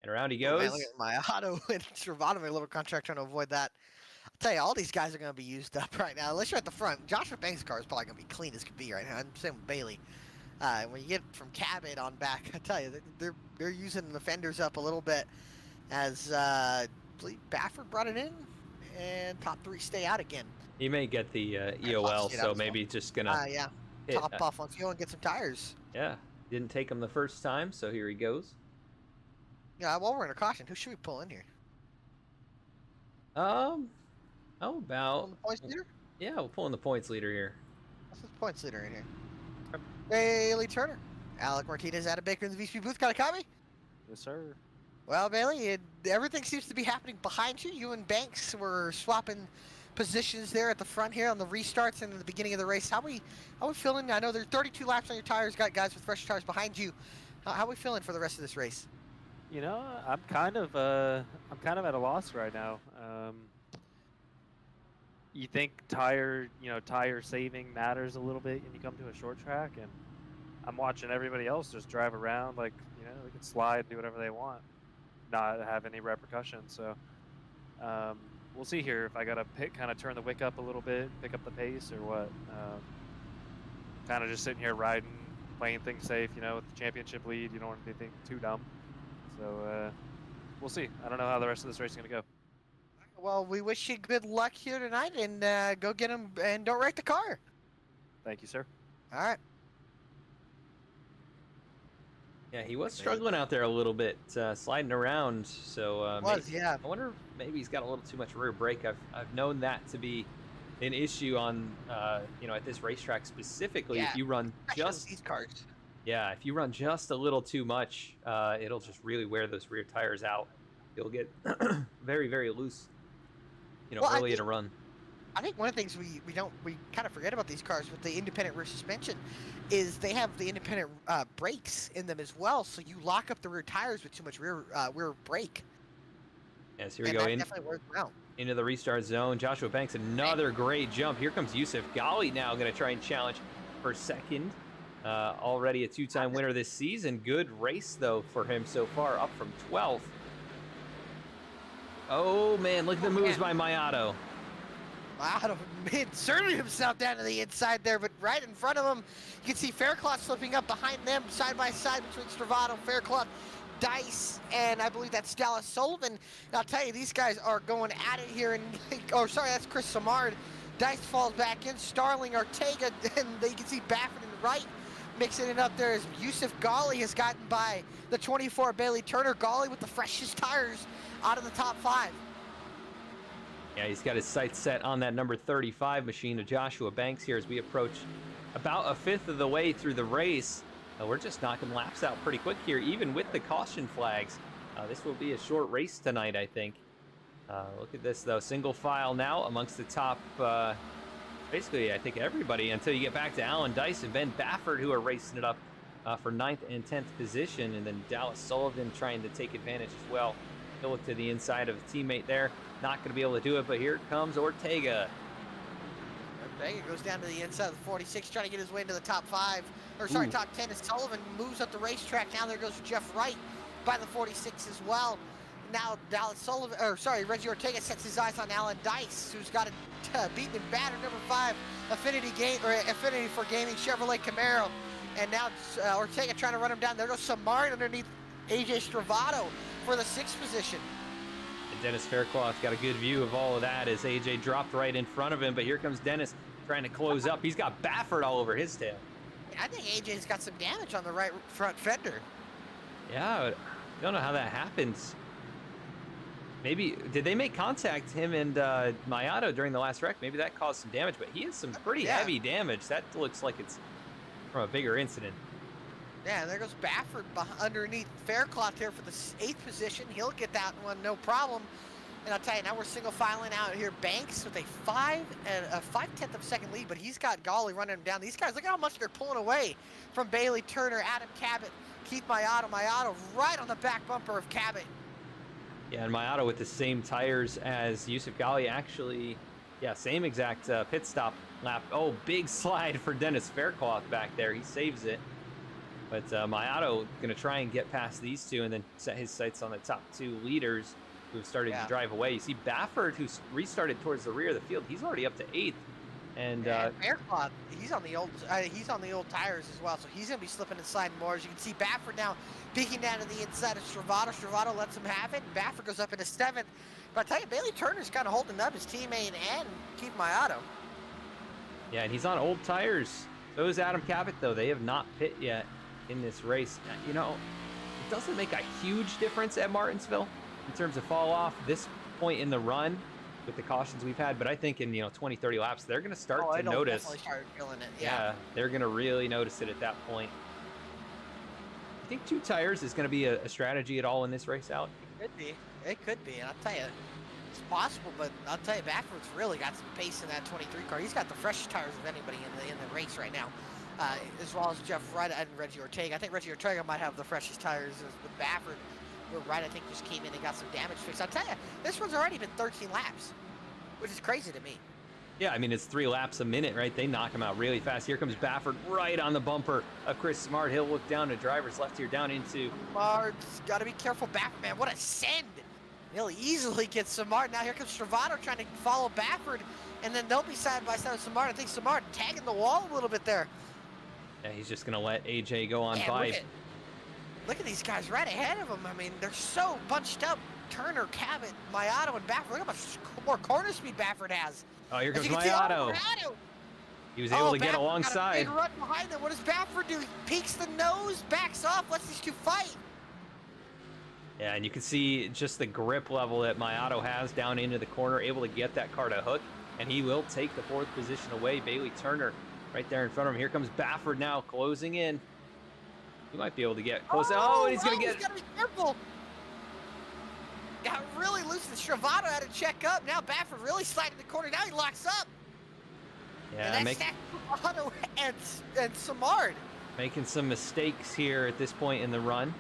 And around he goes. Man, look at my auto and Travado, my little contract trying to avoid that. I'll tell you, all these guys are going to be used up right now. Unless you're at the front. Joshua Banks' car is probably going to be clean as could be right now. I'm same with Bailey. When you get from Cabot on back, I tell you, they're using the fenders up a little bit as I believe Baffert brought it in, and top 3 stay out again. He may get the EOL, so maybe just going to yeah. Top off on fuel and get some tires. Yeah, didn't take him the first time, so here he goes. Yeah, while we're in a caution, who should we pull in here? How about the points leader? Yeah, we'll pull in the points leader here. What's the points leader in here? Bailey Turner. Alec Martinez out of Baker in the VSPEED booth. Got a copy? Yes, sir. Well, Bailey, everything seems to be happening behind you. You and Banks were swapping positions there at the front here on the restarts and in the beginning of the race. How we feeling? I know there's 32 laps on your tires. Got guys with fresh tires behind you. How we feeling for the rest of this race? You know, I'm kind of at a loss right now. You think tire saving matters a little bit when you come to a short track, and I'm watching everybody else just drive around like, they can slide and do whatever they want, not have any repercussions. So we'll see here if I gotta kind of turn the wick up a little bit, pick up the pace, or what. Kind of just sitting here riding, playing things safe. With the championship lead, you don't want anything too dumb. So we'll see. I don't know how the rest of this race is gonna go. Well, we wish you good luck here tonight, and go get him, and don't wreck the car. Thank you, sir. All right. Yeah, he was struggling out there a little bit, sliding around. So yeah. I wonder if maybe he's got a little too much rear brake. I've known that to be an issue on at this racetrack specifically. Yeah, if you run just these cars. Yeah, if you run just a little too much, it'll just really wear those rear tires out. You'll get very, very loose, early in a run. I think one of the things we kind of forget about these cars with the independent rear suspension is they have the independent brakes in them as well. So you lock up the rear tires with too much rear brake. Yes, here we And go that in. definitely works well. Into the restart zone. Joshua Banks, another great jump. Here comes Yusuf Ghali now, going to try and challenge for second. Already a two-time winner this season. Good race, though, for him so far, up from 12th. Oh, man, look at the moves by Mayato. Mayato inserted himself down to the inside there, but right in front of him, you can see Faircloth slipping up behind them, side by side between Stravato, Faircloth, Dice, and I believe that's Dallas Sullivan. And I'll tell you, these guys are going at it here. And oh, sorry, that's Chris Samard. Dice falls back in. Starling, Ortega, and you can see Baffert and Wright mixing it up there as Yusuf Ghali has gotten by the 24 Bailey Turner. Ghali with the freshest tires out of the top 5. Yeah, he's got his sights set on that number 35 machine of Joshua Banks here as we approach about a fifth of the way through the race. We're just knocking laps out pretty quick here, even with the caution flags. This will be a short race tonight, I think. Look at this, though. Single file now amongst the top, basically, I think everybody, until you get back to Alan Dice and Ben Baffert, who are racing it up for 9th and 10th position. And then Dallas Sullivan trying to take advantage as well. He'll look to the inside of a teammate there. Not going to be able to do it, but here comes Ortega. Ortega goes down to the inside of the 46, trying to get his way into the top 5. Or sorry, top 10 as Sullivan moves up the racetrack. Now there goes Jeff Wright by the 46 as well. Now Dallas Sullivan, or sorry, Reggie Ortega sets his eyes on Alan Dice, who's got a beaten and battered number 5 Affinity for Gaming Chevrolet Camaro. And now Ortega trying to run him down. There goes Samard underneath AJ Stravato for the 6th position. And Dennis Faircloth got a good view of all of that as AJ dropped right in front of him. But here comes Dennis trying to close up. He's got Baffert all over his tail. I think AJ's got some damage on the right front fender. Yeah, I don't know how that happens. Maybe, did they make contact, him and Mayato, during the last wreck? Maybe that caused some damage, but he has some pretty heavy damage. That looks like it's from a bigger incident. Yeah, there goes Baffert underneath Faircloth here for the 8th position. He'll get that one, no problem. And I'll tell you, now we're single filing out here. Banks with a 5/10 of second lead, but he's got Ghali running him down. These guys, look at how much they're pulling away from Bailey Turner, Adam Cabot, Keith Mayato. Mayato right on the back bumper of Cabot. Yeah, and Mayato with the same tires as Yusuf Ghali, actually. Yeah, same exact pit stop lap. Oh, big slide for Dennis Faircloth back there. He saves it. But Mayato going to try and get past these two and then set his sights on the top 2 leaders who've started to drive away. You see Baffert, who's restarted towards the rear of the field. He's already up to 8th. And Faircloth, he's on the old tires as well, so he's going to be slipping and sliding more. As you can see, Baffert now peeking down to the inside of Stravato. Stravato lets him have it, and Baffert goes up into 7th. But I tell you, Bailey Turner's kind of holding up his teammate and Keith Mayato. yeah, and he's on old tires. So is Adam Cabot, though. They have not pit yet in this race. You know, it doesn't make a huge difference at Martinsville in terms of fall off this point in the run with the cautions we've had, but I think in 20, 30 laps they're going to start to notice. Definitely start feeling it. Yeah, they're going to really notice it at that point. You think 2 tires is going to be a strategy at all in this race out? It could be, and I'll tell you, it's possible. But I'll tell you, Baffert's really got some pace in that 23 car. He's got the freshest tires of anybody in the race right now, as well as Jeff Wright and Reggie Ortega. I think Reggie Ortega might have the freshest tires with Baffert. Wright, I think, just came in and got some damage fixed. I'll tell you, this one's already been 13 laps, which is crazy to me. Yeah, I mean, it's 3 laps a minute, right? They knock him out really fast. Here comes Baffert right on the bumper of Chris Smart. He'll look down to driver's left here, down into... Smart's got to be careful. Baffert, man, what a send. He'll easily get Smart. Now here comes Stravato trying to follow Baffert, and then they'll be side by side with Smart. I think Smart tagging the wall a little bit there. Yeah, he's just going to let AJ go on by. Look at these guys right ahead of him. I mean, they're so bunched up. Turner, Cabot, Mayato, and Baffert. Look how much more corner speed Baffert has. Oh, here comes Mayato. He was able to get alongside. Got a big run behind them. What does Baffert do? He peeks the nose, backs off, lets these 2 fight. Yeah, and you can see just the grip level that Mayato has down into the corner, able to get that car to hook, and he will take the 4th position away. Bailey Turner right there in front of him. Here comes Baffert now closing in. He might be able to get close. Oh, and he's going to get... He's got to be careful. got really loose. And Stravado had to check up. Now Baffert really sliding the corner. Now he locks up. Yeah, and that's Stravado and Samard. Making some mistakes here at this point in the run.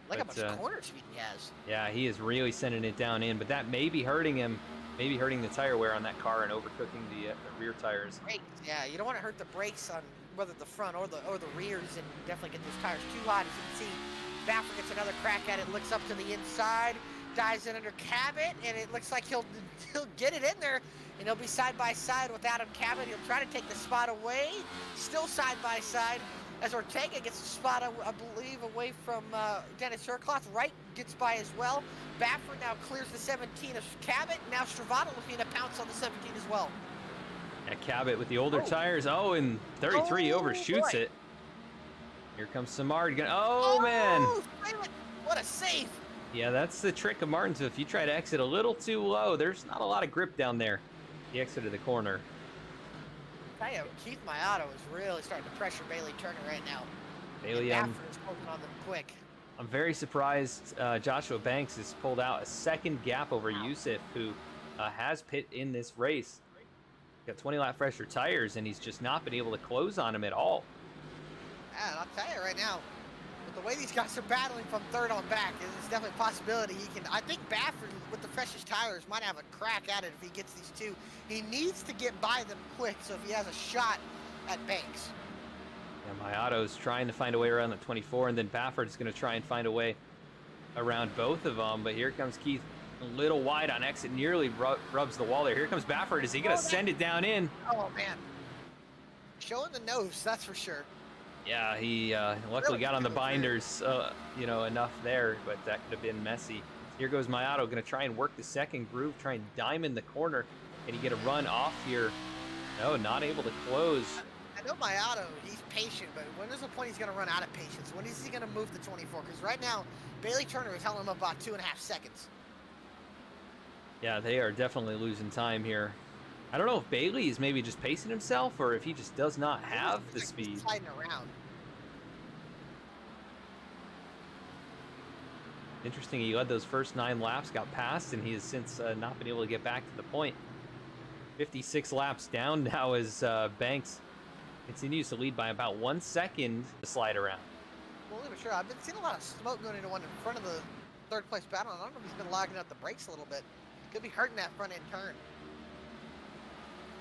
Look how But, much corner speed he has. Yeah, he is really sending it down in, but that may be hurting him. Maybe hurting the tire wear on that car and overcooking the rear tires. Brakes, yeah, you don't want to hurt the brakes on whether the front or the rears, and definitely get those tires too hot. As you can see, Baffert gets another crack at it, looks up to the inside, dives in under Cabot, and it looks like he'll get it in there, and he'll be side by side with Adam Cabot. He'll try to take the spot away, still side by side. As Ortega gets the spot, I believe, away from Dennis Hercloth. Wright gets by as well. Baffert now clears the 17 of Cabot. Now Stravado looking to pounce on the 17 as well. Yeah, Cabot with the older tires. Oh, and 33 overshoots it. Here comes Samard. Man. What a save. Yeah, that's the trick of Martinsville. If you try to exit a little too low, there's not a lot of grip down there. He exited the corner. Keith Mayato is really starting to pressure Bailey Turner right now. Bailey, Baffert is poking on them quick. I'm very surprised Joshua Banks has pulled out a second gap over Yusuf, who has pit in this race. Got 20 lap fresher tires, and he's just not been able to close on him at all. Yeah, and I'll tell you right now, with the way these guys are battling from third on back, it's definitely a possibility he can. I think Baffert, with the freshest tires, might have a crack at it if he gets these two. He needs to get by them quick, so if he has a shot at Banks. Yeah, Mayato's trying to find a way around the 24, and then Baffert is going to try and find a way around both of them. But here comes Keith, a little wide on exit, nearly rubs the wall there. Here comes Baffert. Is he going to send it down in? Oh, man. Showing the nose, that's for sure. Yeah, he luckily got on the binders, enough there, but that could have been messy. Here goes Mayato, going to try and work the second groove, try and diamond the corner. Can he get a run off here? No, not able to close. I know Mayato, he's patient, but when is the point he's going to run out of patience? When is he going to move the 24? Because right now, Bailey Turner is holding him about 2.5 seconds. Yeah, they are definitely losing time here. I don't know if Bailey is maybe just pacing himself or if he just does not have the speed. Sliding around. Interesting, he led those first 9 laps, got passed, and he has since not been able to get back to the point. 56 laps down now as Banks continues to lead by about 1 second to slide around. Well, for sure. I've been seeing a lot of smoke going into one in front of the third place battle. I don't know if he's been logging out the brakes a little bit. Could be hurting that front end turn.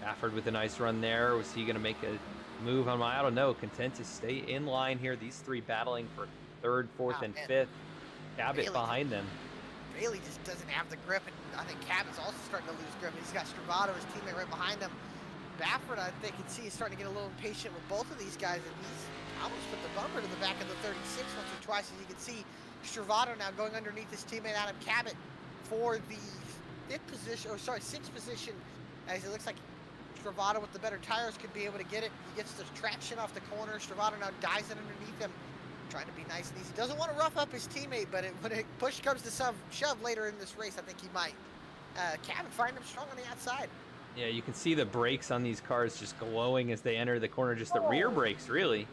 Baffert with a nice run there. Was he going to make a move on Mayato? No, content to stay in line here. These three battling for third, fourth, and fifth. Cabot behind them. Bailey just doesn't have the grip, and I think Cabot's also starting to lose grip. He's got Stravado, his teammate, right behind him. Baffert, I think, can see, is starting to get a little impatient with both of these guys, and he's almost put the bumper to the back of the 36 once or twice. As you can see, Stravado now going underneath his teammate Adam Cabot for the sixth position, as it looks like Stravado with the better tires could be able to get it. He gets the traction off the corner. Stravado now dives in underneath him, trying to be nice and easy. Doesn't want to rough up his teammate, but when it push comes to shove later in this race, I think he might. Cabot find him strong on the outside. Yeah, you can see the brakes on these cars just glowing as they enter the corner. Just the rear brakes, really.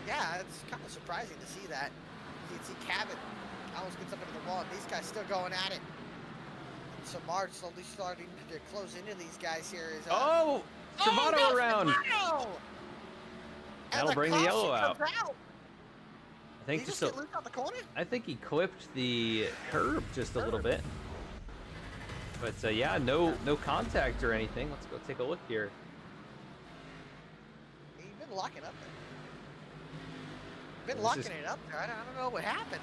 Yeah, it's kind of surprising to see that. You can see Cabot almost gets up into the wall, and these guys still going at it. Samard slowly starting to close into these guys here. Stravado around. Stravado! That'll bring the yellow out. I think just get loose out the corner? I think he clipped the curb just a little bit. But yeah, no contact or anything. Let's go take a look here. He's been locking up there. Been locking it up there. I don't know what happened.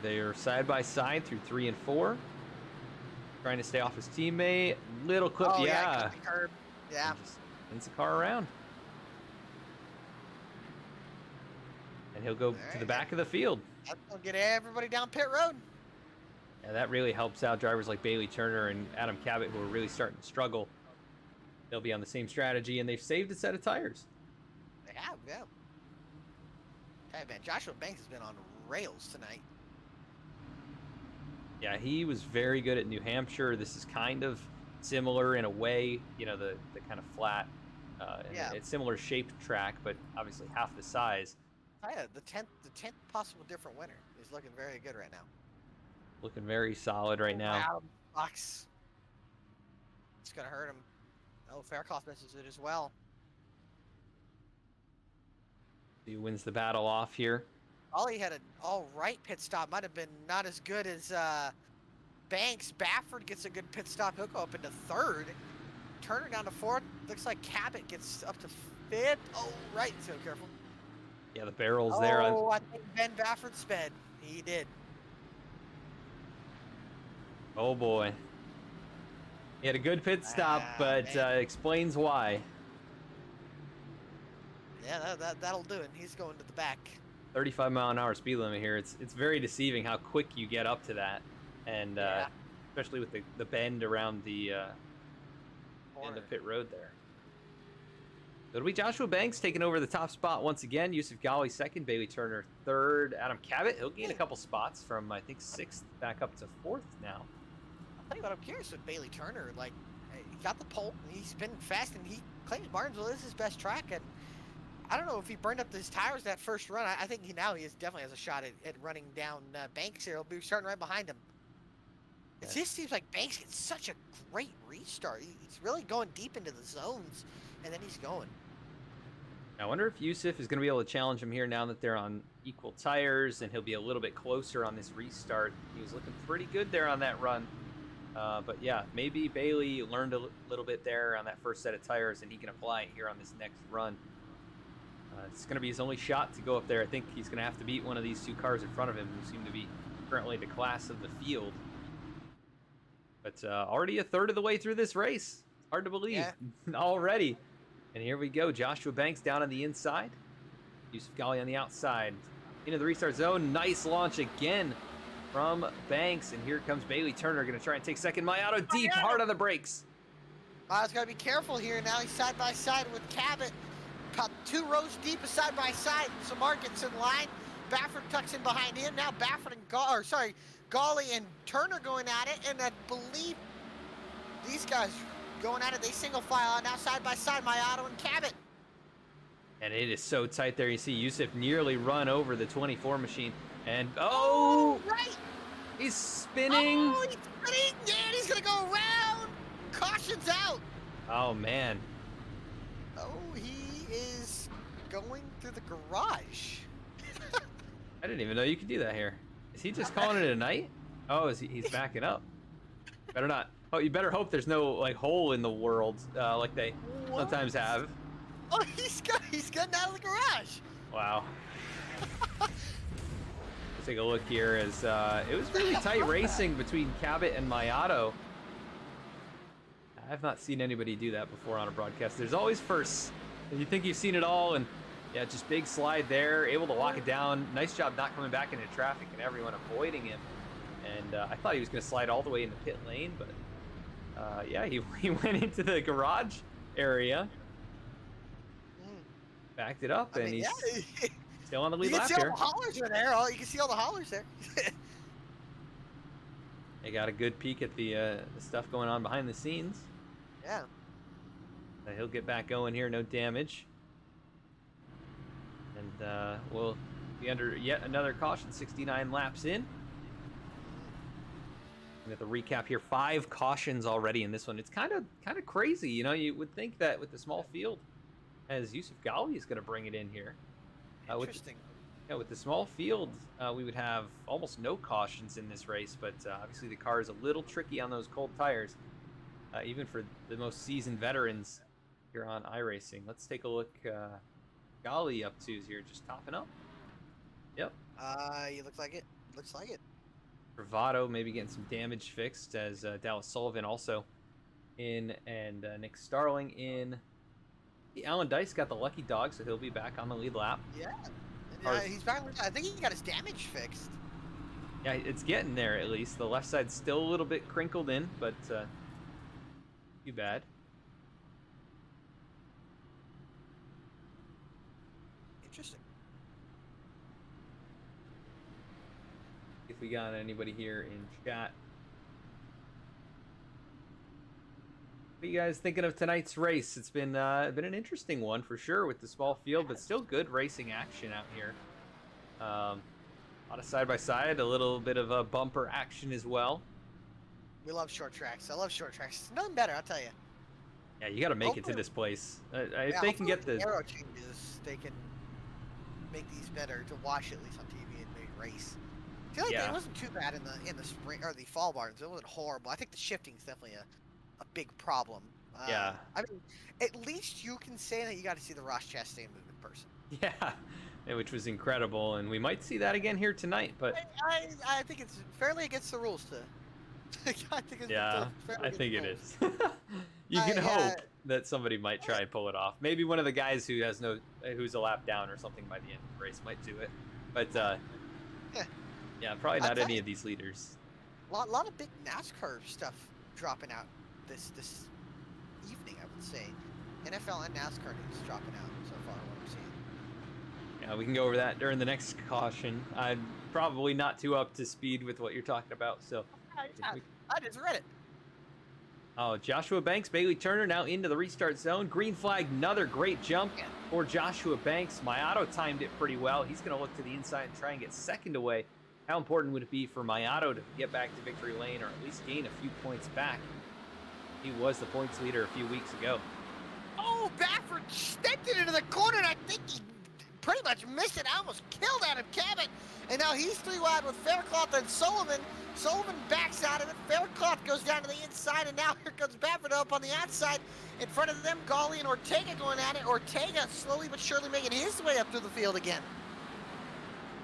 They are side by side through 3 and 4. Trying to stay off his teammate. Little clip, yeah. The curb. Yeah. Just spins the car around. And he'll go to the back of the field. That's going to get everybody down pit road. Yeah, that really helps out drivers like Bailey Turner and Adam Cabot, who are really starting to struggle. They'll be on the same strategy, and they've saved a set of tires. They have, yeah. Hey, man, Joshua Banks has been on rails tonight. Yeah, he was very good at New Hampshire. This is kind of similar in a way, the kind of flat, it's similar shaped track, but obviously half the size. Yeah, the 10th possible different winner. He's looking very good right now. Looking very solid right now. Wow, box. It's gonna hurt him. Oh, Faircloth misses it as well. He wins the battle off here. Ollie had an all-right pit stop. Might have been not as good as Banks. Bafford gets a good pit stop. He'll go up into third. Turner down to fourth. Looks like Cabot gets up to fifth. Oh, right. So careful. Yeah, the barrel's there. Oh, I think Ben Bafford sped. He did. Oh boy. He had a good pit stop, but explains why. Yeah, that'll do it. He's going to the back. 35-mile-an-hour speed limit here. It's very deceiving how quick you get up to that, and especially with the bend around the end of pit road there. It'll be Joshua Banks taking over the top spot once again. Yusuf Ghali second, Bailey Turner third, Adam Cabot. He'll gain a couple spots from I think 6th back up to 4th now. I'll tell you what, I'm curious with Bailey Turner. Like, he got the pole, and he's been fast, and he claims Martinsville is his best track, and I don't know if he burned up his tires that first run. I think he definitely has a shot at running down Banks here. He'll be starting right behind him. It just seems like Banks gets such a great restart. He's really going deep into the zones, and then he's going. I wonder if Yusuf is going to be able to challenge him here now that they're on equal tires, and he'll be a little bit closer on this restart. He was looking pretty good there on that run. But yeah, maybe Bailey learned a little bit there on that first set of tires, and he can apply it here on this next run. It's going to be his only shot to go up there. I think he's going to have to beat one of these two cars in front of him, who seem to be currently the class of the field. But already a third of the way through this race. Hard to believe already. And here we go. Joshua Banks down on the inside. Yusuf Ghali on the outside. Into the restart zone. Nice launch again from Banks. And here comes Bailey Turner. Going to try and take second. Mayato deep, hard on the brakes. He's got to be careful here. Now he's side by side with Cabot. About 2 rows deep side by side. Samar gets in line. Bafford tucks in behind him. Now Bafford and Ghali and Turner going at it. And I believe these guys going at it. They single file out now side by side. Mayato and Cabot. And it is so tight there. You see Yusuf nearly run over the 24 machine. And right. He's spinning. Oh, he's spinning. Yeah, he's going to go around. Caution's out. Oh, man. Oh, he is going through the garage. I didn't even know you could do that here. Is he just calling it a night? Oh, he's backing up. Better not. Oh, you better hope there's no like hole in the world like they sometimes have. Oh, he's getting out of the garage. Wow. Let's take a look here as it was really tight racing between Cabot and Mayato. I've not seen anybody do that before on a broadcast. There's always firsts. You think you've seen it all, and yeah, just big slide there, able to lock it down. Nice job not coming back into traffic and everyone avoiding him. And I thought he was going to slide all the way into pit lane, but yeah, he went into the garage area, backed it up, and he's still on the lead lap here. You can see all the hollers are there. You can see all the hollers there. They got a good peek at the stuff going on behind the scenes. Yeah. He'll get back going here, no damage. And we'll be under yet another caution, 69 laps in. And at the recap here, 5 cautions already in this one. It's kind of crazy, you know. You would think that with the small field, as Yusuf Ghali is going to bring it in here. Interesting. With the small field, we would have almost no cautions in this race, but obviously the car is a little tricky on those cold tires, even for the most seasoned veterans here on iRacing. Let's take a look. Ghali up twos here, just topping up. Yep. It looks like it. Looks like it. Bravado maybe getting some damage fixed, as Dallas Sullivan also in, and Nick Starling in. Alan Dice got the lucky dog, so he'll be back on the lead lap. Yeah. He's back. I think he got his damage fixed. Yeah, it's getting there at least. The left side's still a little bit crinkled in, but too bad. Interesting. If we got anybody here in chat. What are you guys thinking of tonight's race? It's been an interesting one for sure with the small field, but still good racing action out here. A lot of side-by-side, a little bit of a bumper action as well. We love short tracks. I love short tracks. Nothing better, I'll tell you. Yeah, you got to make it to Hopefully- this place. If Yeah, they can get hopefully with the... arrow changes, they can make these better to watch at least on TV and maybe race. I feel like Yeah. it wasn't too bad in the spring or the fall barns. It wasn't horrible. I think the shifting is definitely a big problem. Yeah. I mean, at least you can say that you got to see the Ross Chastain move in person. Yeah, which was incredible, and we might see that again here tonight, but... I think it's fairly against the rules to. I think it's Yeah, fairly I against think the it rules. is. You can I, hope that somebody might try and pull it off. Maybe one of the guys who's a lap down or something by the end of the race might do it. But yeah, probably I'll not tell any you. of these leaders. Lot of big NASCAR stuff dropping out this evening, I would say. NFL and NASCAR news dropping out so far. What I'm seeing. Yeah, we can go over that during the next caution. I'm probably not too up to speed with what you're talking about, so. I just read it. Oh, Joshua Banks, Bailey Turner now into the restart zone. Green flag, another great jump for Joshua Banks. Mayato timed it pretty well. He's going to look to the inside and try and get second away. How important would it be for Mayato to get back to victory lane or at least gain a few points back? He was the points leader a few weeks ago. Oh, Baffert stepped it into the corner, and I think he pretty much missed it. I almost killed Adam Cabot. And now he's 3 wide with Faircloth and Sullivan. Sullivan backs out of it. Faircloth goes down to the inside, and now here comes Baffert up on the outside. In front of them, Gawley and Ortega going at it. Ortega slowly but surely making his way up through the field again.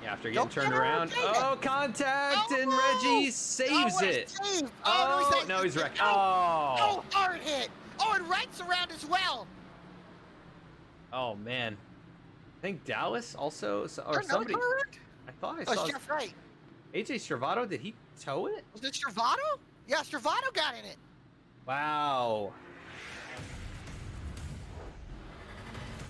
Yeah, after getting Don't turned get around. Ortega. Oh, contact, and Oh, Reggie saves what a it. save. Oh, no, he's wrecked. Oh. Oh, hard hit. Oh, and Wright's around as well. Oh, man. I think Dallas also, or Another somebody. car wreck? I thought I Oh, saw it's Jeff Wright. AJ Stravato. Did he tow it? Was it Stravato? Yeah, Stravato got in it. Wow.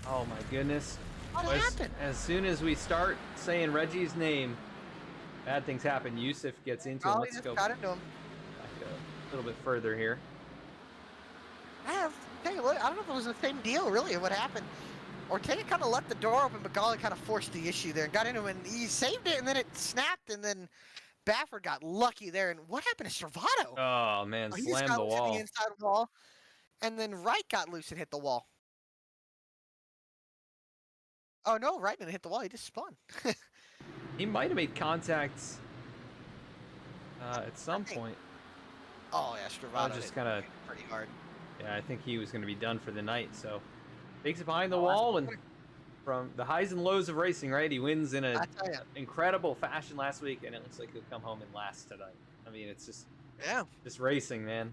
Oh my goodness. What As- happened? As soon as we start saying Reggie's name, bad things happen. Yusuf gets into him. Oh, he Let's just go got back into him. a little bit further here. I don't know if it was the same deal, really, of what happened. Ortega kind of left the door open, but Gawley kind of forced the issue there and got into him, and he saved it, and then it snapped, and then Baffert got lucky there. And what happened to Stravato? Oh man, He just slammed got the loose at wall. the inside wall, and then Wright got loose and hit the wall. Oh no, Wright didn't hit the wall. He just spun. He might have made contact at some think- point. Oh yeah, Stravato just hit kinda- pretty hard. Yeah, I think he was going to be done for the night. So takes it behind the Oh, wall, and from the highs and lows of racing, right? He wins in I an tell you, incredible fashion last week, and it looks like he'll come home in last tonight. I mean, it's yeah. just racing, man.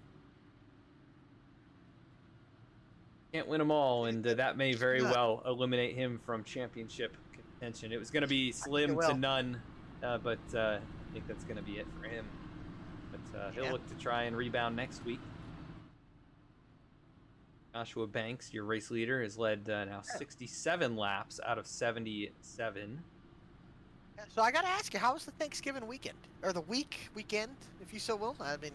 Can't win them all, and that may very Yeah. well eliminate him from championship contention. It was going to be slim to will. none, but I think that's going to be it for him. But he'll Yeah. look to try and rebound next week. Joshua Banks, your race leader, has led now 67 laps out of 77. So I gotta ask you, how was the Thanksgiving weekend, or the weekend, if you so will? I mean,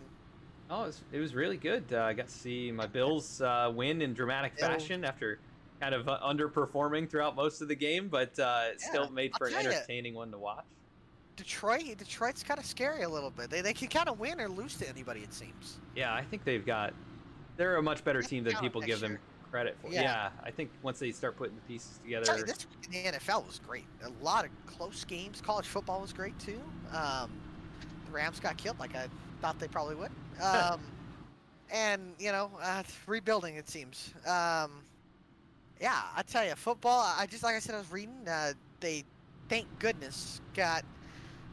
Oh, it was really good. I got to see my Bills win in dramatic Bills. fashion after kind of underperforming throughout most of the game, but it still made for an I'll tell ya. entertaining one to watch. Detroit's kind of scary a little bit. They can kind of win or lose to anybody, it seems. Yeah, I think they're a much better They have team than talent people next give them year. credit for. Yeah. Yeah, I think once they start putting the pieces I'll tell you, together. this week in the NFL was great. A lot of close games. College football was great too. The Rams got killed like I thought they probably would. And rebuilding it seems. Yeah, I tell you, football. Like I said, I was reading. They, thank goodness, got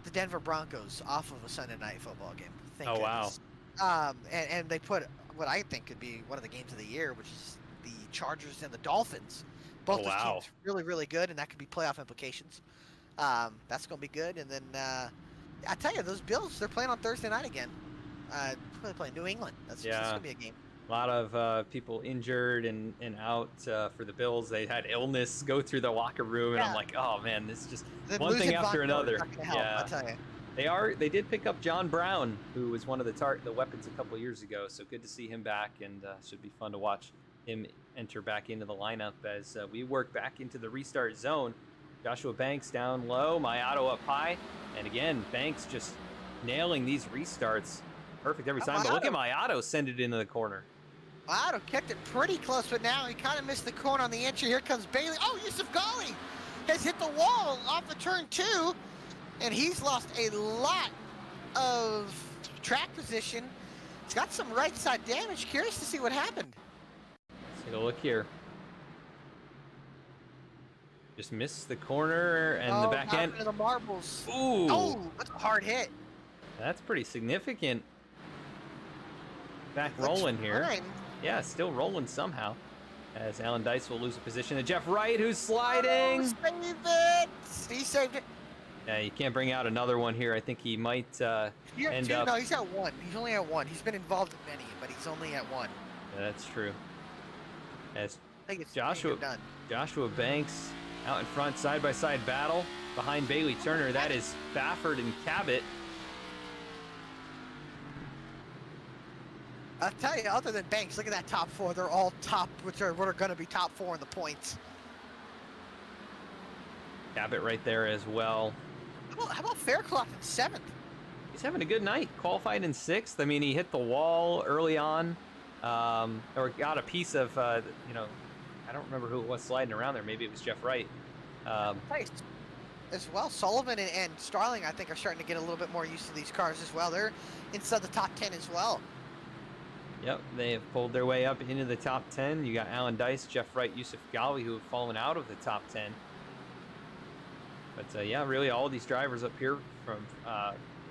the Denver Broncos off of a Sunday night football game. Thank Oh, wow. goodness. And they put what I think could be one of the games of the year, which is the Chargers and the Dolphins. Both those wow. teams really, really good, and that could be playoff implications. That's going to be good. And then I tell you, those Bills, they're playing on Thursday night again. They're playing New England. That's Yeah. going to be a game. A lot of people injured and out for the Bills. They had illness go through the locker room, and I'm Yeah. like, oh man, this is just Then one thing losing after Von Miller's another. not gonna help, Yeah. I tell you. They did pick up John Brown, who was one of the weapons a couple years ago. So good to see him back, and should be fun to watch him enter back into the lineup as we work back into the restart zone. Joshua Banks down low, Mayato up high. And again, Banks just nailing these restarts. Perfect every time. But look at Mayato send it into the corner. Mayato kept it pretty close, but now he kind of missed the corner on the entry. Here comes Bailey. Oh, Yusuf Ghali has hit the wall off the turn 2, and he's lost a lot of track position. He's got some right side damage. Curious to see what happened. Let's take a look here. Just missed the corner and the back end. The marbles. Ooh. Oh, that's a hard hit. That's pretty significant. Back rolling here. Fine. Yeah, still rolling somehow. As Alan Dice will lose a position to Jeff Wright, who's sliding. Oh, save it. He saved it. Yeah, you can't bring out another one here. I think he might end up. No, he's at 1. He's only at 1. He's been involved in many, but he's only at 1. Yeah, that's true. As I think it's Joshua Banks out in front, side-by-side battle behind Bailey Turner. That is Baffert and Cabot. I'll tell you, other than Banks, look at that top 4. They're all top, which are what are going to be top 4 in the points. Cabot right there as well. How about Faircloth in 7th? He's having a good night. Qualified in 6th. I mean, he hit the wall early on, or got a piece of, you know, I don't remember who it was sliding around there. Maybe it was Jeff Wright. Nice. As well, Sullivan and Starling, I think, are starting to get a little bit more used to these cars as well. They're inside the top 10 as well. Yep, they have pulled their way up into the top 10. You got Alan Dice, Jeff Wright, Yusuf Ghali, who have fallen out of the top 10. But yeah, really all these drivers up here from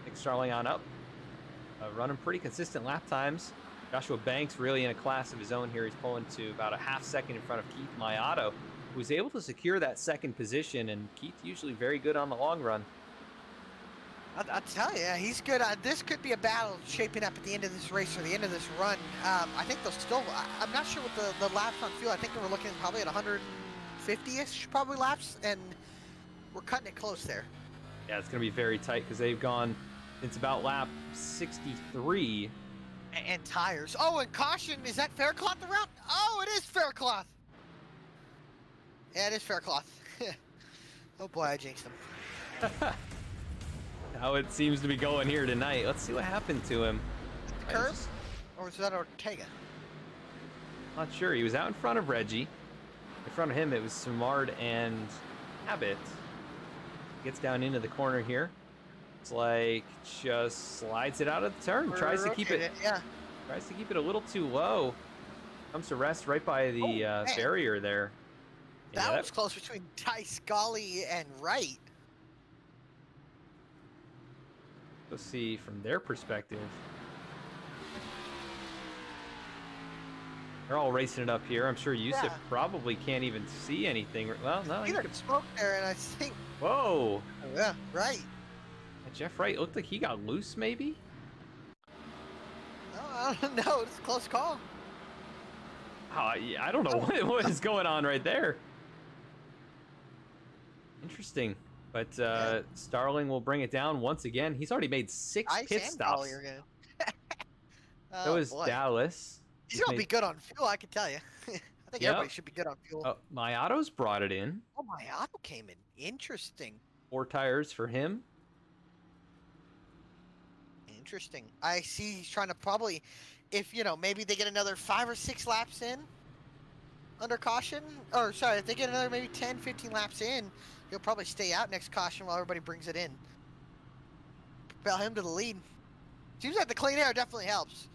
Nick Starling on up, running pretty consistent lap times. Joshua Banks really in a class of his own here. He's pulling to about a half second in front of Keith Mayato, who was able to secure that 2nd position, and Keith usually very good on the long run. I'll tell you, he's good. This could be a battle shaping up at the end of this race or the end of this run. I think they'll still, I'm not sure what the laps on field. I think they were looking probably at 150-ish probably laps, and we're cutting it close there. Yeah, it's going to be very tight because they've gone, it's about lap 63. And tires. Oh, and caution, is that Faircloth around? Oh, it is Faircloth. Yeah, it is Faircloth. Oh boy, I jinxed him. How it seems to be going here tonight. Let's see what happened to him. The curve? Or was that Ortega? Not sure. He was out in front of Reggie. In front of him, it was Simard and Abbott. Gets down into the corner here. It's like just slides it out of the turn. Tries to keep it. Yeah. Tries to keep it a little too low. Comes to rest right by the barrier there. That was close between Dice, Ghali, and Wright. Let's see from their perspective. They're all racing it up here. I'm sure Yusuf probably can't even see anything. Well, no. Either smoke there, and I think. Whoa. Yeah, right. Jeff Wright looked like he got loose, maybe? No, I don't know. It's a close call. I don't know what is going on right there. Interesting. But Starling will bring it down once again. He's already made 6 pit stops. That was Dallas. He's going to be good on fuel, I can tell you. I think everybody should be good on fuel. Oh, Mayato's brought it in. Oh, Mayato came in. Interesting. 4 tires for him. Interesting. I see he's trying to probably, if, maybe they get another 5 or 6 laps in under caution, or sorry, if they get another maybe 10, 15 laps in, he'll probably stay out next caution while everybody brings it in. Propel him to the lead. Seems like the clean air definitely helps.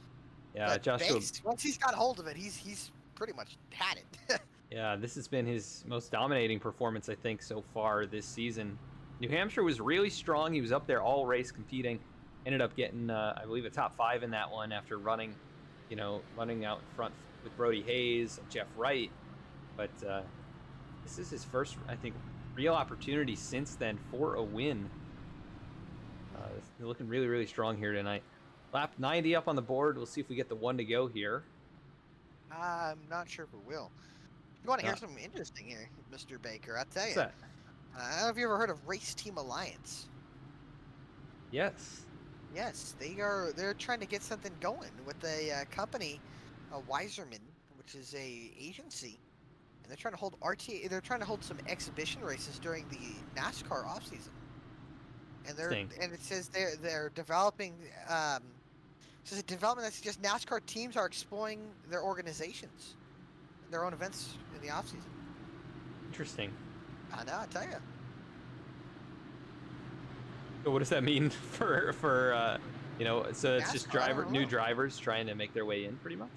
Yeah, but Joshua. Once he's got hold of it, he's pretty much had it. Yeah, this has been his most dominating performance, I think, so far this season. New Hampshire was really strong. He was up there all race competing. Ended up getting, I believe, a top 5 in that one after running out in front with Brody Hayes and Jeff Wright. But this is his first, I think, real opportunity since then for a win. He's looking really, really strong here tonight. Lap 90 up on the board. We'll see if we get the 1 to go here. I'm not sure if we will. You want to hear something interesting here, Mr. Baker? I'll tell you. What's that? I don't know if you ever heard of Race Team Alliance. Yes. Yes, they're trying to get something going with a company, Weiserman, which is a agency, they're trying to hold RTA. They're trying to hold some exhibition races during the NASCAR off season. And it says they're developing. It says a development that suggests NASCAR teams are exploring their organizations, their own events in the off season. Interesting. I know, I tell you. So what does that mean for you know? So it's just NASCAR, new drivers trying to make their way in, pretty much.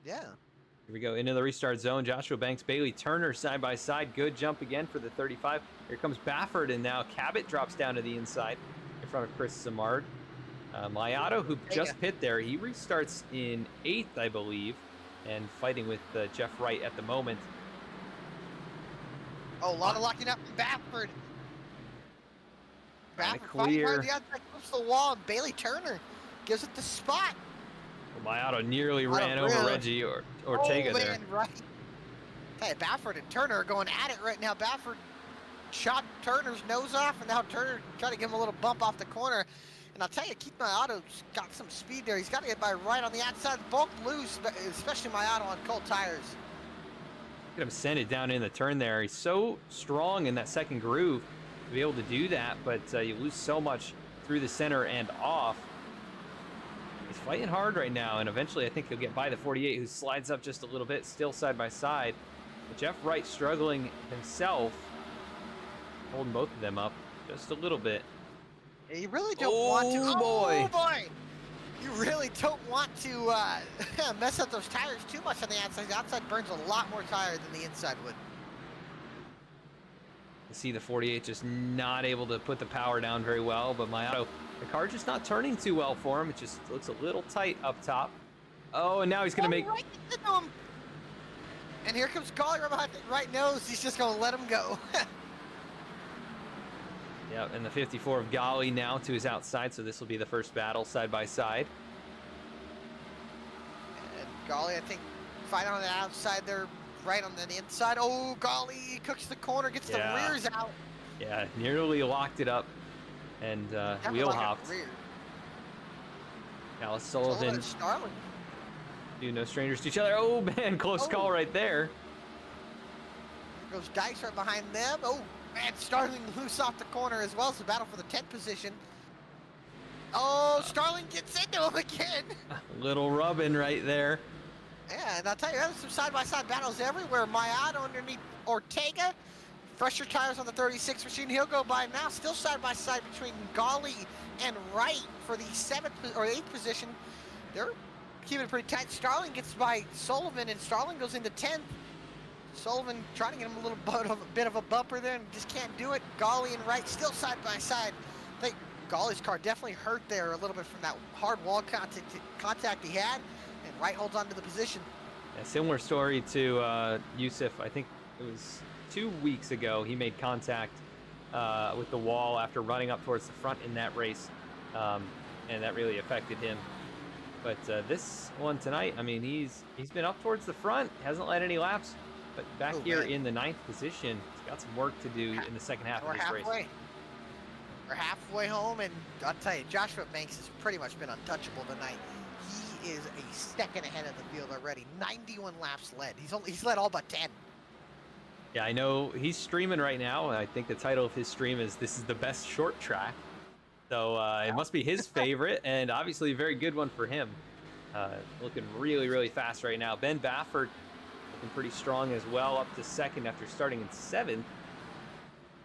Yeah. Here we go into the restart zone. Joshua Banks, Bailey Turner side by side. Good jump again for the 35. Here comes Baffert, and now Cabot drops down to the inside in front of Chris Samard. Mayato, who just pit there, he restarts in 8th, I believe, and fighting with Jeff Wright at the moment. Oh, a lot of locking up from Baffert. Baffert clear. the outside, flips the wall, and Bailey Turner gives it the spot. Well, Mayato nearly ran over Reggie or Ortega there. Right. Hey, Baffert and Turner are going at it right now. Baffert shot Turner's nose off, and now Turner trying to give him a little bump off the corner. And I'll tell you, Keith Mayato's got some speed there. He's got to get by right on the outside. Both loose, especially Mayato on cold tires. Look at him send it down in the turn there. He's so strong in that second groove to be able to do that, but you lose so much through the center and off. He's fighting hard right now, and eventually I think he'll get by the 48, who slides up just a little bit, still side by side. But Jeff Wright struggling himself, holding both of them up just a little bit. You really don't want to. Boy. Oh, boy. You really don't want to mess up those tires too much on the outside. The outside burns a lot more tire than the inside would. You see the 48 just not able to put the power down very well, but Mayato, the car just not turning too well for him. It just looks a little tight up top. Oh, and now he's going to make... Right into him. And here comes Collier right behind the right nose. He's just going to let him go. Yeah, and the 54 of Gali now to his outside, so this will be the first battle side by side. And Gali, I think, fighting on the outside there, right on the inside. Oh, Gali cooks the corner, gets the rears out. Yeah, nearly locked it up and wheel hopped. Alice Sullivan. Starling. Do no strangers to each other. Oh, man, close call right there. Goes Dice right behind them. Oh, man, Starling loose off the corner as well. It's a battle for the 10th position. Oh, Starling gets into him again. Little rubbing right there. Yeah, and I'll tell you, there's some side-by-side battles everywhere. Mayato underneath Ortega. Fresher tires on the 36 machine. He'll go by now. Still side-by-side between Gali and Wright for the 7th or 8th position. They're keeping it pretty tight. Starling gets by Sullivan, and Starling goes into 10th. Sullivan trying to get him a bit of a bumper there and just can't do it. Gali and Wright still side by side. I think Gali's car definitely hurt there a little bit from that hard wall contact he had, and Wright holds on to the position. A similar story to Yusuf. I think it was 2 weeks ago he made contact with the wall after running up towards the front in that race, and that really affected him. But this one tonight, I mean, he's been up towards the front, hasn't led any laps. But back here in the 9th position, he's got some work to do in the second half of this race. We're halfway home, and I'll tell you, Joshua Banks has pretty much been untouchable tonight. He is a second ahead of the field already. 91 laps led. He's led all but 10. Yeah, I know he's streaming right now. I think the title of his stream is "This is the best short track," so it must be his favorite, and obviously a very good one for him. Looking really, really fast right now. Ben Baffert looking pretty strong as well, up to 2nd after starting in 7th.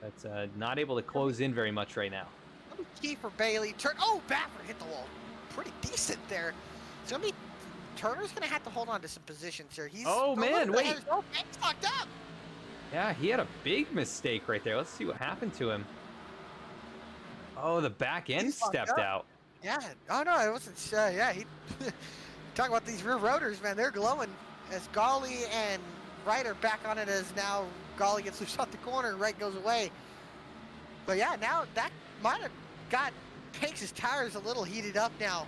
But not able to close in very much right now. Key for Bailey. Oh, Baffert hit the wall. Pretty decent there. It's gonna be Turner's gonna have to hold on to some positions here. He's man, wait. Banks locked up. Yeah, he had a big mistake right there. Let's see what happened to him. Oh, the back end stepped out. Yeah. Oh no, it wasn't. Yeah, he. Talk about these rear rotors, man. They're glowing. As Gali and Wright are back on it, as now Gali gets loose off the corner and Wright goes away. But yeah, now that might have got Banks' tires a little heated up now.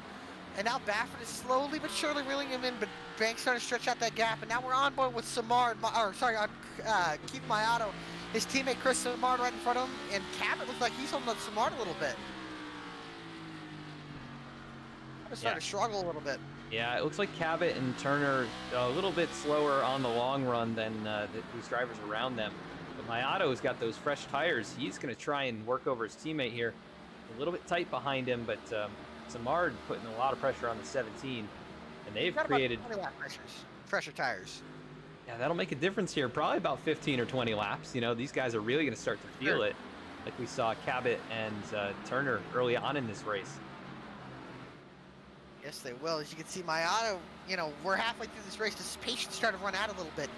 And now Baffert is slowly but surely reeling him in, but Banks starting to stretch out that gap. And now we're on board with Samard, Keith Mayato. His teammate Chris Samard right in front of him. And Cabot looks like he's holding up Samard a little bit. Starting to struggle a little bit. Yeah, it looks like Cabot and Turner a little bit slower on the long run than these drivers around them. But Mayato's got those fresh tires. He's going to try and work over his teammate here. A little bit tight behind him, but Samard putting a lot of pressure on the 17. And they've created... fresher tires. Yeah, that'll make a difference here. Probably about 15 or 20 laps. You know, these guys are really going to start to feel it. Like we saw Cabot and Turner early on in this race. Yes, they will. As you can see, Mayato, you know, we're halfway through this race. His patience started to run out a little bit.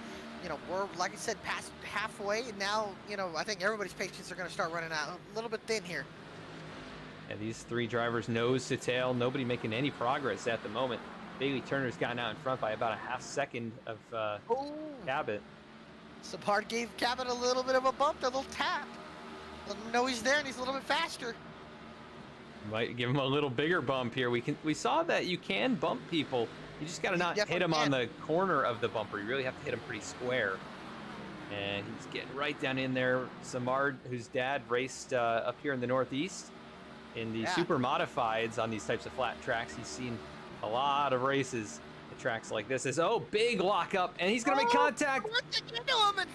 You know, we're, like I said, past halfway, and now, you know, I think everybody's patience are going to start running out. A little bit thin here. Yeah, these three drivers nose to tail. Nobody making any progress at the moment. Bailey Turner's gotten out in front by about a half second of Cabot. Samard gave Cabot a little bit of a bump, a little tap. Let him know he's there and he's a little bit faster. Might give him a little bigger bump here. We saw that you can bump people. You just got to not hit him on the corner of the bumper. You really have to hit him pretty square. And he's getting right down in there. Samard, whose dad raced up here in the Northeast in the super modifieds on these types of flat tracks. He's seen a lot of races at tracks like this. Big lockup, and he's going to make contact. What's it into him? And,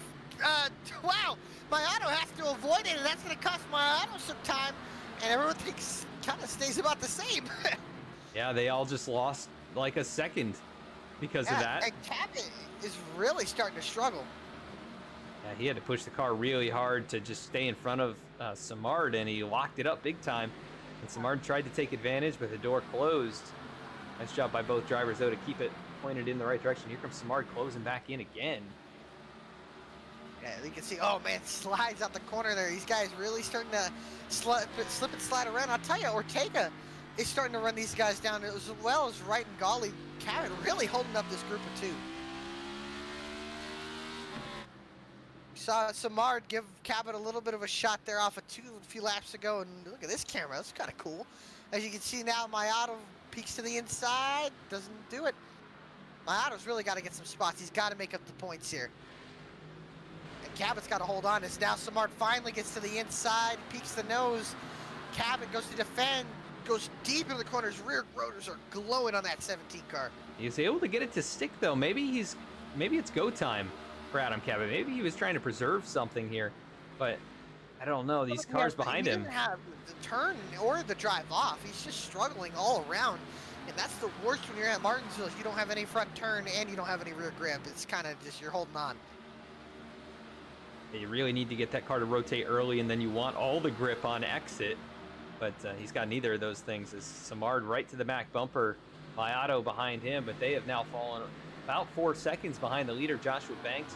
wow, Mayato has to avoid it, and that's going to cost Mayato some time. And everyone thinks kind of stays about the same. Yeah, they all just lost like a second because of that. And Cabot is really starting to struggle. Yeah, he had to push the car really hard to just stay in front of Samard, and he locked it up big time. And Samard tried to take advantage, but the door closed. Nice job by both drivers, though, to keep it pointed in the right direction. Here comes Samard closing back in again. Yeah, you can see, oh man, slides out the corner there. These guys really starting to slip and slide around. I'll tell you, Ortega is starting to run these guys down as well as Wright and Golly. Cabot really holding up this group of two. We saw Samard give Cabot a little bit of a shot there off of a few laps ago, and look at this camera, that's kind of cool. As you can see now, Mayato peeks to the inside, doesn't do it. Mayato's really got to get some spots. He's got to make up the points here. And Cabot's got to hold on as now Samard finally gets to the inside, peeks the nose. Cabot goes to defend, goes deep into the corners. Rear rotors are glowing on that 17 car. He's able to get it to stick, though. Maybe it's go time for Adam Cabot. Maybe he was trying to preserve something here, but I don't know. These cars behind him. He didn't have the turn or the drive off. He's just struggling all around. And that's the worst when you're at Martinsville. You don't have any front turn and you don't have any rear grip. It's kind of just you're holding on. You really need to get that car to rotate early, and then you want all the grip on exit. But he's got neither of those things. As Samard right to the back bumper, Mayato behind him, but they have now fallen about 4 seconds behind the leader, Joshua Banks,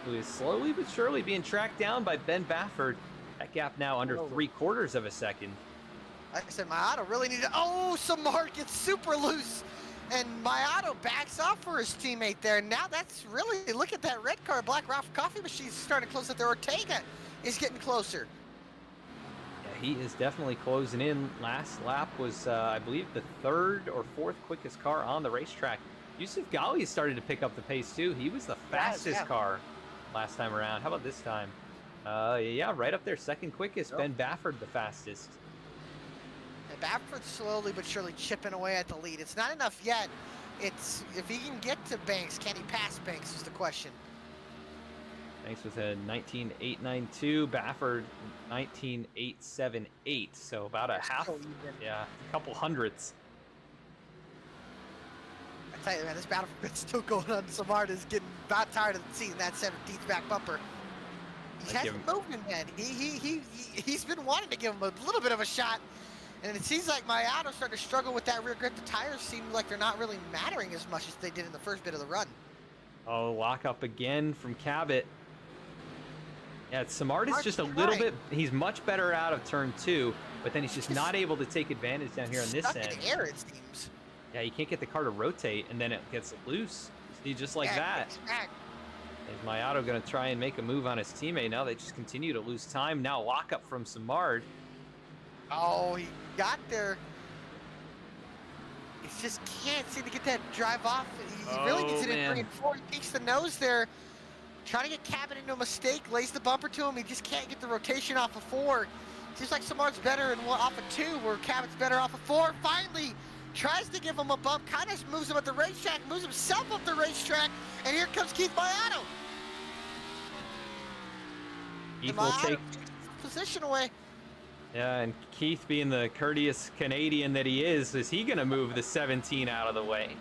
who is slowly but surely being tracked down by Ben Bafford. That gap now under 3/4 of a second. Like I said, Mayato really needed. Oh, Samard gets super loose, and Mayato backs off for his teammate there. Now that's really, look at that red car, Black Ralph coffee machine starting to close up there. Ortega is getting closer. Yeah, he is definitely closing in. Last lap was, I believe, the 3rd or 4th quickest car on the racetrack. Yusuf Ghali started to pick up the pace too. He was the fastest car last time around. How about this time? Yeah, right up there, 2nd quickest. Ben Bafford the fastest. Bafford's slowly but surely chipping away at the lead. It's not enough yet. It's if he can get to Banks, can he pass Banks is the question. Banks with a 19.892, Bafford 19.878. So about a half, a couple hundredths. I tell you, man, this battle for grid's still going on. Samard is getting about tired of seeing that 17th back bumper. He hasn't moved him, man. He's been wanting to give him a little bit of a shot. And it seems like Mayato's starting to struggle with that rear grip. The tires seem like they're not really mattering as much as they did in the first bit of the run. Oh, lock up again from Cabot. Yeah, Samard is just a little bit, he's much better out of turn 2, but then he's just not able to take advantage down here on this end. Stuck in air, it seems. Yeah, you can't get the car to rotate, and then it gets loose. See, just like that. Is Mayato going to try and make a move on his teammate? Now they just continue to lose time. Now lock up from Samard. Oh, he got there. He just can't seem to get that drive off. He really gets it in 3 and 4. He peeks the nose there. Trying to get Cabot into a mistake. Lays the bumper to him. He just can't get the rotation off of 4. Seems like Samard's better off of 2, where Cabot's better off of 4. Finally, tries to give him a bump, kind of moves him at the racetrack, moves himself up the racetrack, and here comes Keith Mayato. Keith will take position away. Yeah, and Keith, being the courteous Canadian that he is he going to move the 17 out of the way?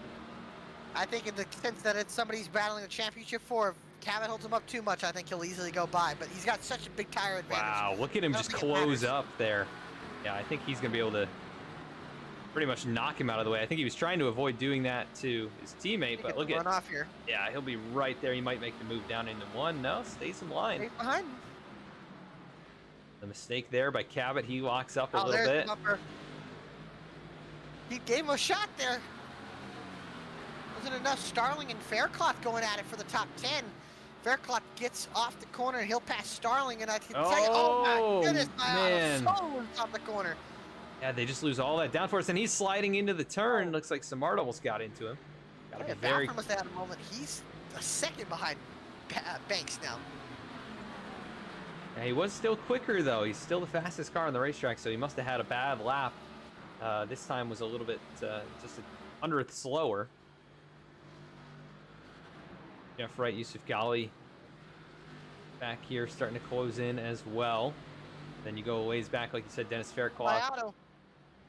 I think in the sense that it's somebody's battling the championship for, if Cabot holds him up too much, I think he'll easily go by. But he's got such a big tire advantage. Wow, look at him just close up there. Yeah, I think he's going to be able to pretty much knock him out of the way. I think he was trying to avoid doing that to his teammate, but look at... run off here. Yeah, he'll be right there. He might make the move down into one. No, stays in line. Stays behind him. The mistake there by Cabot. He locks up a little there's bit. The bumper. He gave him a shot there. Wasn't enough. Starling and Faircloth going at it for the top 10. Faircloth gets off the corner and he'll pass Starling, and I can tell you, oh my goodness, man. So off the corner. Yeah, they just lose all that downforce, and he's sliding into the turn. Looks like Samard almost got into him. Gotta be very... Balfour must have had a moment. He's a second behind Banks now. Yeah, he was still quicker, though. He's still the fastest car on the racetrack, so he must have had a bad lap. This time was a little bit just a 100th slower. Jeff Wright, Yusuf Ghali back here starting to close in as well. Then you go a ways back, like you said, Dennis Faircloth. Mayato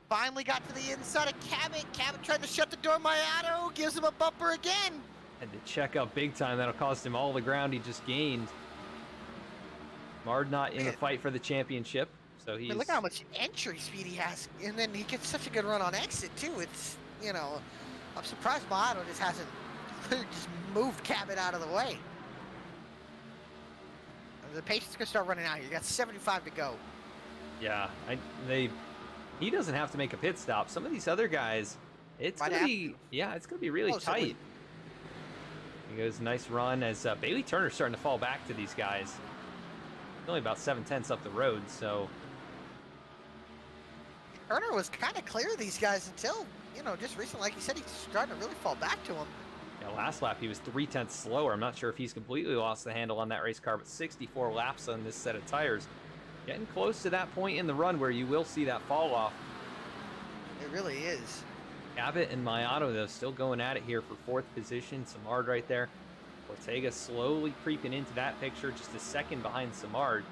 finally got to the inside of Cabot. Cabot tried to shut the door. Mayato gives him a bumper again. Had to check up big time. That'll cost him all the ground he just gained. Mard not in the fight for the championship, so he's... Look how much entry speed he has, and then he gets such a good run on exit too. It's, you know, I'm surprised Mayato just hasn't just moved Cabot out of the way. The patient's gonna start running out here. You got 75 to go. Yeah, he doesn't have to make a pit stop. Some of these other guys, it's gonna be really tight. He goes, nice run as Bailey Turner's starting to fall back to these guys. Only about 7/10 up the road, so Turner was kind of clear of these guys until, you know, just recently, like you said, he's starting to really fall back to them. Yeah, last lap he was 3/10 slower. I'm not sure if he's completely lost the handle on that race car, but 64 laps on this set of tires. Getting close to that point in the run where you will see that fall off. It really is. Cabot and Mayato, though, still going at it here for 4th position. Samard right there. Ortega slowly creeping into that picture, just a second behind Samard.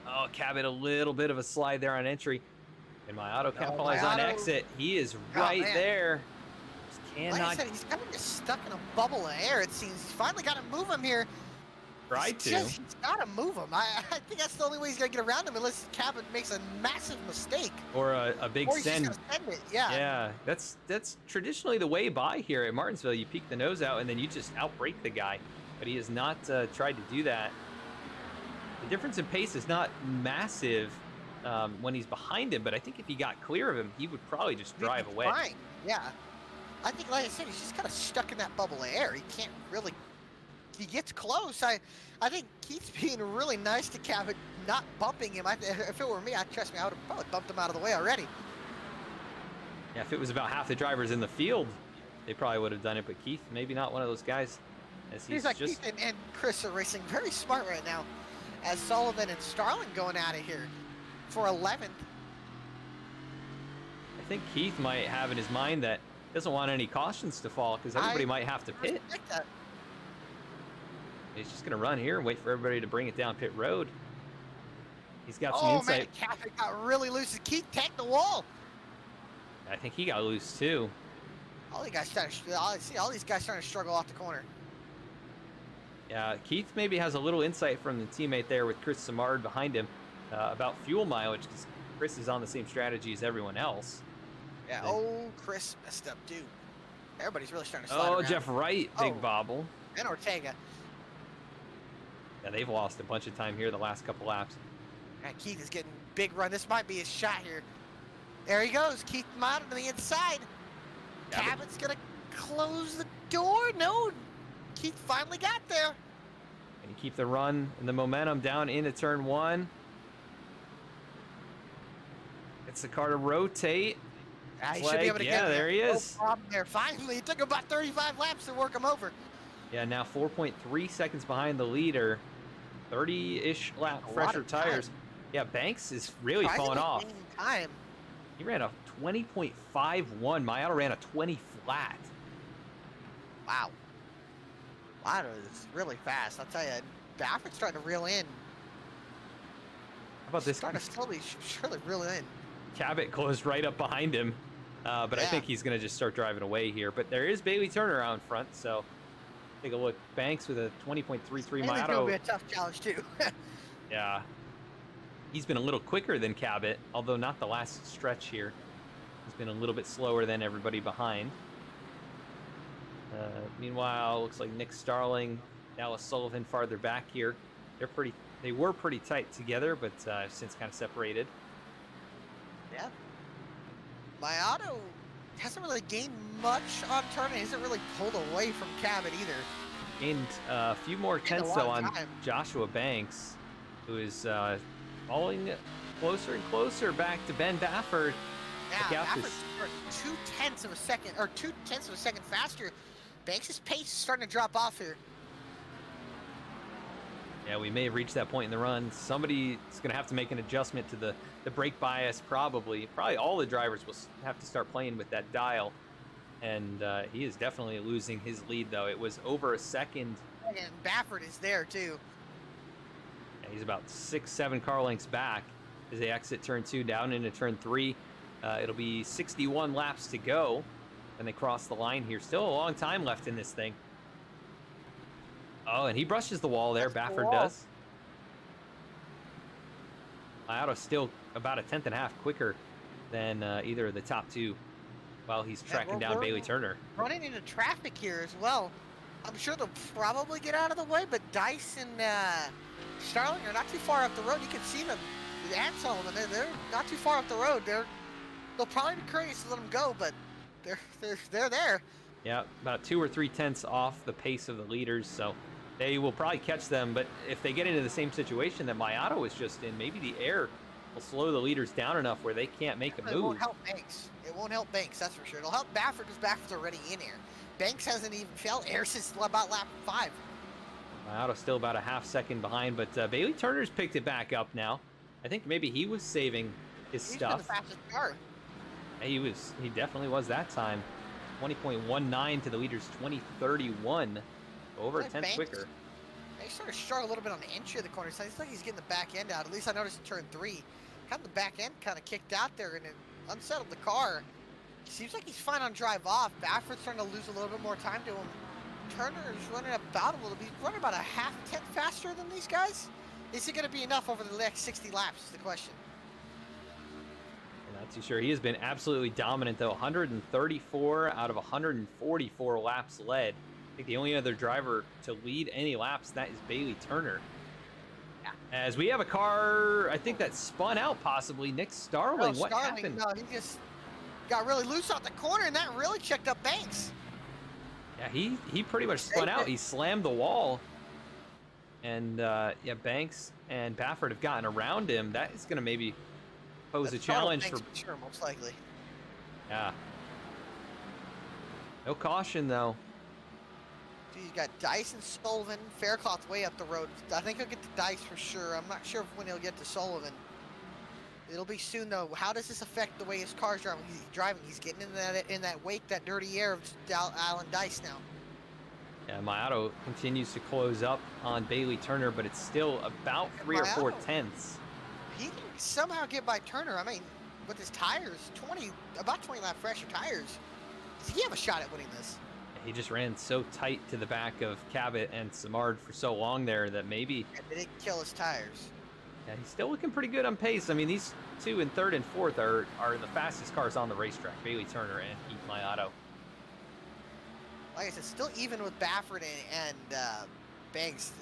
Oh, Cabot, a little bit of a slide there on entry. And Mayato capitalized on exit. He is right there. Just cannot... Like I said, he's kind of just stuck in a bubble of air, it seems. He's finally got to move him here. He's got to move him. I think that's the only way he's going to get around him, unless Cabot makes a massive mistake. Or a big send. Just gonna send it. Yeah. Yeah, that's traditionally the way by here at Martinsville. You peek the nose out, and then you just outbrake the guy. But he has not tried to do that. The difference in pace is not massive when he's behind him, but I think if he got clear of him, he would probably just drive away. Fine. Yeah. I think, like I said, he's just kind of stuck in that bubble of air. He can't really... He gets close. I think Keith's being really nice to Cabot, not bumping him. If it were me, trust me, I would have probably bumped him out of the way already. Yeah, if it was about half the drivers in the field, they probably would have done it. But Keith, maybe not one of those guys. As he's like just... Keith and Chris are racing very smart right now, as Sullivan and Starling going out of here for 11th. I think Keith might have in his mind that he doesn't want any cautions to fall because everybody might have to pit. That. He's just going to run here and wait for everybody to bring it down pit road. He's got some insight. Oh, man, Cabot got really loose. Keith tagged the wall. I think he got loose, too. All these guys starting to struggle off the corner. Yeah, Keith maybe has a little insight from the teammate there with Chris Samard behind him about fuel mileage, because Chris is on the same strategy as everyone else. Yeah, Chris messed up, dude. Everybody's really starting to slide around. Jeff Wright, big bobble. And Ortega. Yeah, they've lost a bunch of time here the last couple laps. And Keith is getting big run. This might be his shot here. There he goes. Keith mounted to the inside. Yeah, Cabot's going to close the door. No. Keith finally got there. And you keep the run and the momentum down into turn 1. It's the car to rotate. He should be able to get there he is. No problem there. Finally, it took about 35 laps to work him over. Yeah, now 4.3 seconds behind the leader. 30-ish lap fresher tires. Yeah, Banks is really falling off. Time. He ran a 20.51. My auto ran a 20 flat. Wow. Lotto is really fast. I'll tell you, Baffert's starting to reel in. How about this? Starting to slowly, surely reel in. Cabot closed right up behind him, but I Yeah. think he's going to just start driving away here. But there is Bailey Turner out in front, so take a look. Banks with a 20.33. My It's auto. going to be a tough challenge, too. Yeah. He's been a little quicker than Cabot, although not the last stretch here. He's been a little bit slower than everybody behind. Meanwhile, looks like Nick Starling, Dallas Sullivan farther back here. They were pretty tight together, but have since kind of separated. Yeah. My auto hasn't really gained much on turn. He hasn't really pulled away from Cabot either. Gained a few more Gained a tenths lot though of on time. Joshua Banks, who is falling closer and closer back to Ben Baffert. Yeah, Look out, Baffert's this- 2/10 of a second, or 2/10 of a second faster. Banks' pace is starting to drop off here. Yeah, we may have reached that point in the run. Somebody's going to have to make an adjustment to the brake bias, probably. Probably all the drivers will have to start playing with that dial. And he is definitely losing his lead, though. It was over a second. And Baffert is there, too. Yeah, he's about 6-7 car lengths back as they exit turn 2 down into turn 3. It'll be 61 laps to go. And they cross the line here. Still a long time left in this thing. Oh, and he brushes the wall there. That's the Baffert wall. does. My auto's still about a 10th and a half quicker than either of the top two while he's Yeah, tracking down Bailey Turner. Running into traffic here as well. I'm sure they'll probably get out of the way, but Dice and Starling are not too far up the road. You can see them. And Sullivan, they're not too far up the road. They'll probably be curious to let them go, but they're there. Yeah, about 2 or 3 tenths off the pace of the leaders, so they will probably catch them. But if they get into the same situation that my auto was just in, maybe the air will slow the leaders down enough where they can't make a It move. won't help Banks. It won't help Banks, that's for sure. It'll help Baffert because Baffert's already in here. Banks hasn't even felt air since about lap 5. My auto's still about a half second behind, but Bailey Turner's picked it back up now. I think maybe he was saving his He's stuff. been the fastest car. He definitely was that time. 20.19 to the leaders, 20.31. Over a Like tenth Banks. quicker. He sort of struggled a little bit on the entry of the corner. So it's like he's getting the back end out. At least I noticed in turn 3. Kind of the back end kind of kicked out there and it unsettled the car. Seems like he's fine on drive off. Baffert's starting to lose a little bit more time to him. Turner is running about a little bit. He's running about a half tenth faster than these guys. Is it going to be enough over the next 60 laps is the question. I'm not too sure. He has been absolutely dominant, though. 134 out of 144 laps led. I think the only other driver to lead any laps, that is Bailey Turner. Yeah. As we have a car, I think that spun out possibly. Nick Starling, No, what Starling, happened? No, he just got really loose out the corner, and that really checked up Banks. Yeah, he pretty much spun out. He slammed the wall. And, yeah, Banks and Baffert have gotten around him. That is going to maybe pose a challenge for... Sure, most likely. Yeah. No caution, though. So you got Dice and Sullivan. Faircloth's way up the road. I think he'll get to Dice for sure. I'm not sure when he'll get to Sullivan. It'll be soon, though. How does this affect the way his car's driving? He's getting in that wake, that dirty air of Alan Dice now. Yeah, my auto continues to close up on Bailey Turner, but it's still about 3 or 4 tenths. He can somehow get by Turner. I mean, with his tires, about 20 lap fresher tires, does he have a shot at winning this? He just ran so tight to the back of Cabot and Samard for so long there that maybe... And they didn't kill his tires. Yeah, he's still looking pretty good on pace. I mean, these two in third and fourth are the fastest cars on the racetrack, Bailey Turner and Heath Maiato. Like I said, still even with Baffert and Banks,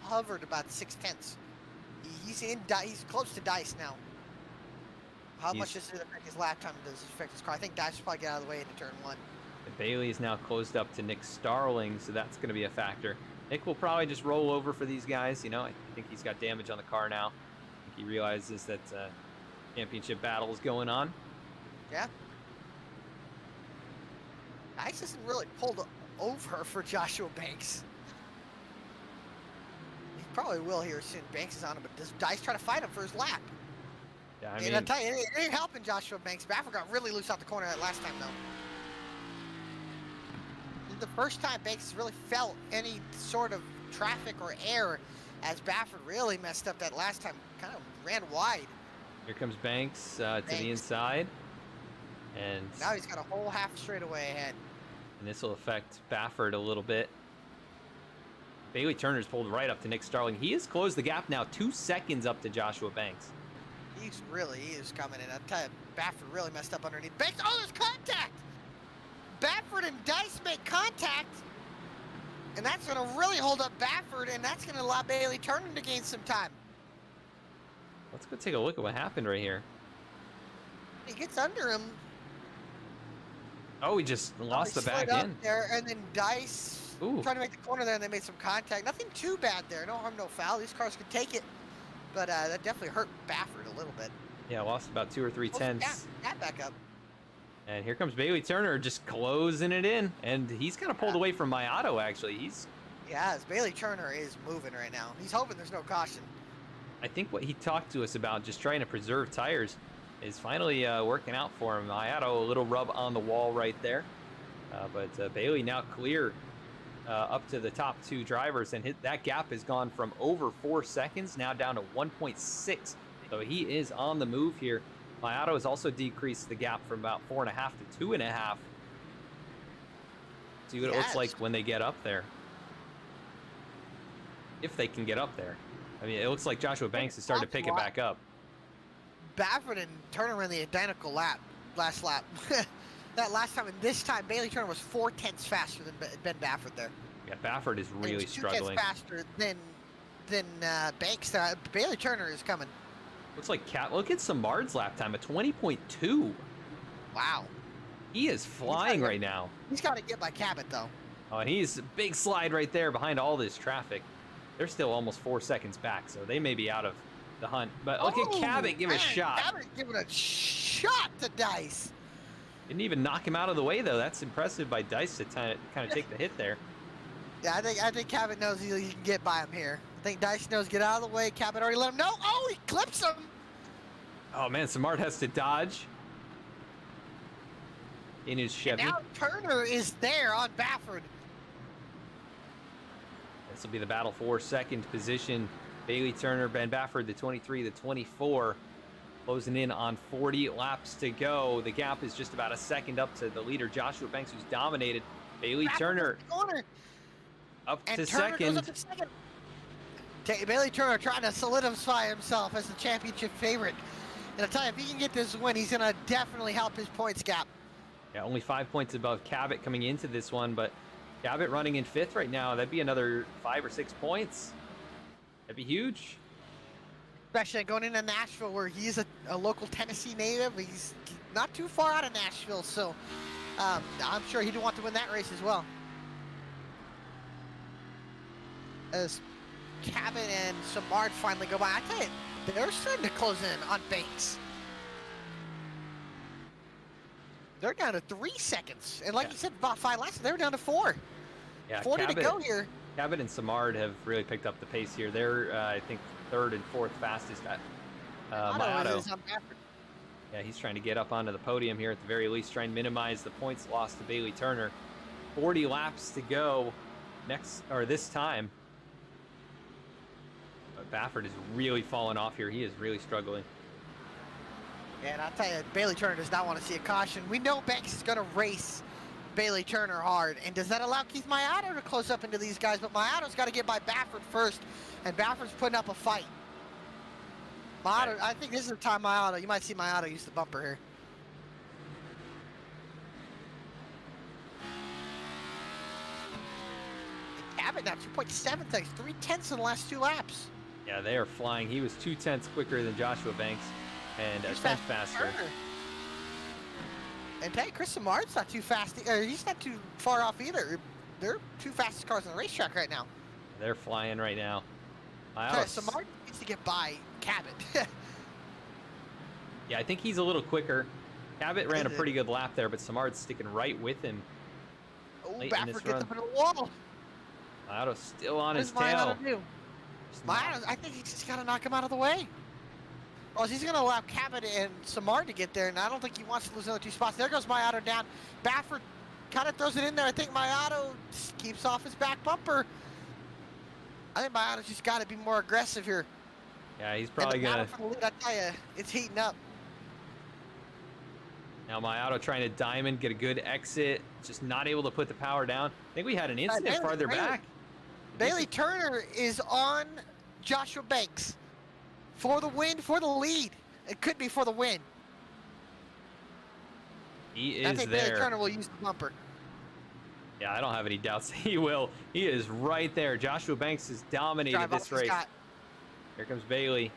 hovered about 6 tenths. He's close to Dice now. How much does it affect his lap time? Does it affect his car? I think Dice will probably get out of the way into turn 1. And Bailey is now closed up to Nick Starling, so that's going to be a factor. Nick will probably just roll over for these guys. You know, I think he's got damage on the car now. I think he realizes that championship battle is going on. Yeah. Dice isn't really pulled over for Joshua Banks. He probably will here soon. Banks is on him, but does Dice try to fight him for his lap? Yeah, I And mean, I'll tell you, it ain't helping Joshua Banks. Baffert got really loose out the corner that last time, though. This is the first time Banks really felt any sort of traffic or air, as Baffert really messed up that last time. Kind of ran wide. here comes Banks to the inside. And Now he's got a whole half straightaway ahead. And this will affect Baffert a little bit. Bailey Turner's pulled right up to Nick Starling. He has closed the gap now 2 seconds up to Joshua Banks. He is coming in. I'll tell you, Baffert really messed up underneath. Banks, oh, there's contact! Baffert and Dice make contact. And that's going to really hold up Baffert, and that's going to allow Bailey Turner to gain some time. Let's go take a look at what happened right here. He gets under him. Oh, he just lost He the back slid up end. there, and then Dice Ooh. trying to make the corner there, and they made some contact. Nothing too bad there. No harm, no foul. These cars could take it. But that definitely hurt Baffert a little bit. Yeah, lost about 2 or 3 tenths. That back up. And here comes Bailey Turner just closing it in. And he's kind of pulled away from Mayato, actually. Yeah, as Bailey Turner is moving right now. He's hoping there's no caution. I think what he talked to us about, just trying to preserve tires, is finally working out for him. Mayato, a little rub on the wall right there. But Bailey now clear up to the top 2 drivers, and that gap has gone from over 4 seconds now down to 1.6. So he is on the move here. Mayato has also decreased the gap from about 4.5 to 2.5. See what it looks like when they get up there. If they can get up there. I mean, it looks like Joshua Banks has started to pick it back up. Baffert and Turner ran the identical last lap. That last time, and this time, Bailey Turner was 4 tenths faster than Ben Baffert there. Yeah, Baffert is really struggling. 2 tenths faster than Banks. Bailey Turner is coming. Looks like look at Samard's lap time, a 20.2. Wow. He is flying right now. He's got to get by Cabot, though. Oh, and he's a big slide right there behind all this traffic. They're still almost 4 seconds back, so they may be out of the hunt. But look at Cabot give a shot. Cabot giving a shot to Dice. Didn't even knock him out of the way, though. That's impressive by Dice to kind of take the hit there. Yeah, I think Cabot knows he can get by him here. I think Dice knows get out of the way. Cabot already let him know. Oh, he clips him. Oh, man, Samard has to dodge in his Chevy. And now Turner is there on Baffert. This will be the battle for second position. Bailey Turner, Ben Baffert, the 23, the 24. Closing in on 40 laps to go. The gap is just about a second up to the leader, Joshua Banks, who's dominated. Bailey Turner up to second. Bailey Turner trying to solidify himself as the championship favorite. And I'll tell you, if he can get this win, he's going to definitely help his points gap. Yeah, only 5 points above Cabot coming into this one, but Cabot running in 5th right now. That'd be another 5 or 6 points. That'd be huge. Especially going into Nashville, where he's a local Tennessee native. He's not too far out of Nashville, so I'm sure he'd want to win that race as well. As Cabot and Samard finally go by, I tell you, they're starting to close in on Banks. They're down to 3 seconds, and like you said, about 5 laps, they were down to 4. Yeah, 40 to go here. Cabot and Samard have really picked up the pace here. They're, I think, 3rd and 4th fastest. Mayato. Yeah, he's trying to get up onto the podium here at the very least, trying to minimize the points lost to Bailey Turner. 40 laps to go this time. But Baffert is really falling off here. He is really struggling. And I'll tell you, Bailey Turner does not want to see a caution. We know Banks is going to race Bailey Turner hard. And does that allow Keith Mayato to close up into these guys? But Mayato's got to get by Baffert first. And Baffert's putting up a fight. Mayato, I think this is the time Mayato. You might see Mayato use the bumper here. Cabot now 2.7 seconds, 3 tenths in the last 2 laps. Yeah, they are flying. He was 2 tenths quicker than Joshua Banks and a tenth faster. And hey, Chris Samard's not too fast. He's not too far off either. They're 2 fastest cars on the racetrack right now. They're flying right now. Samard needs to get by Cabot. Yeah, I think he's a little quicker. Cabot ran a pretty good lap there, but Samard's sticking right with him. Oh, Baffert gets up in the wall. Mayato's still on his tail. Mayato do? Mayato, I think he's just got to knock him out of the way. Well, he's going to allow Cabot and Samard to get there, and I don't think he wants to lose another 2 spots. There goes Mayato down. Baffert kind of throws it in there. I think Mayato keeps off his back bumper. I think Mayato's just got to be more aggressive here. Yeah, he's probably going to... I tell you, it's heating up. Now Mayato trying to diamond, get a good exit, just not able to put the power down. I think we had an incident farther back. Bailey Turner is on Joshua Banks for the win, for the lead. It could be for the win. He is I think there. Bailey Turner will use the bumper. Yeah, I don't have any doubts he will. He is right there. Joshua Banks has dominated this race. Here comes Bailey.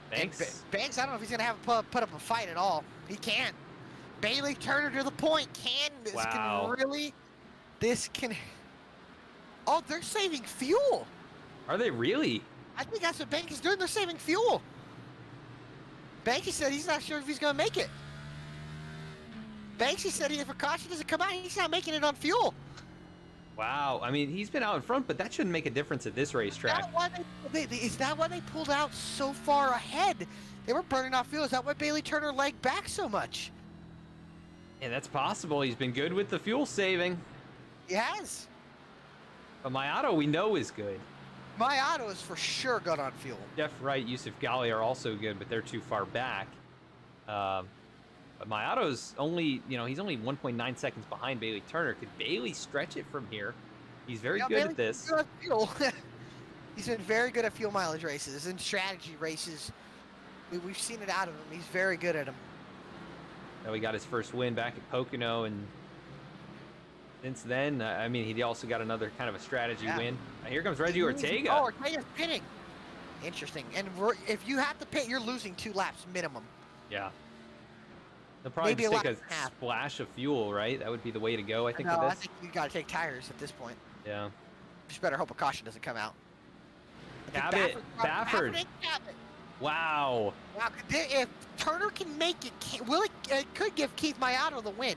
Banks. Banks, I don't know if he's going to have put up a fight at all. He can't. Bailey Turner to the point. This can. Oh, they're saving fuel. Are they really? I think that's what Banks is doing. They're saving fuel. Banksy said he's not sure if he's going to make it. Banksy said if a caution doesn't come out, he's not making it on fuel. Wow. I mean, he's been out in front, but that shouldn't make a difference at this racetrack. Is that why they pulled out so far ahead? They were burning off fuel. Is that why Bailey Turner lagged back so much? Yeah, that's possible. He's been good with the fuel saving. He has. But Mayato, we know, is good. Mayato is for sure good on fuel. Jeff Wright, Yusuf Ghali are also good, but they're too far back. But Mayato's only, he's only 1.9 seconds behind Bailey Turner. Could Bailey stretch it from here? He's very good Bailey's at this. Good at fuel. He's been very good at fuel mileage races and strategy races. We've seen it out of him. He's very good at them. Now he got his first win back at Pocono, and since then, I mean, he also got another kind of a strategy win. Here comes Reggie Ortega. Oh, Ortega's pitting. Interesting. And if you have to pit, you're losing 2 laps minimum. Yeah. They'll probably Maybe just take a splash of fuel, right? That would be the way to go, I think, with this. I think you got to take tires at this point. Yeah. Just better hope a caution doesn't come out. Baffert. Wow. Wow. If Turner can make it, it could give Keith Mayato the win.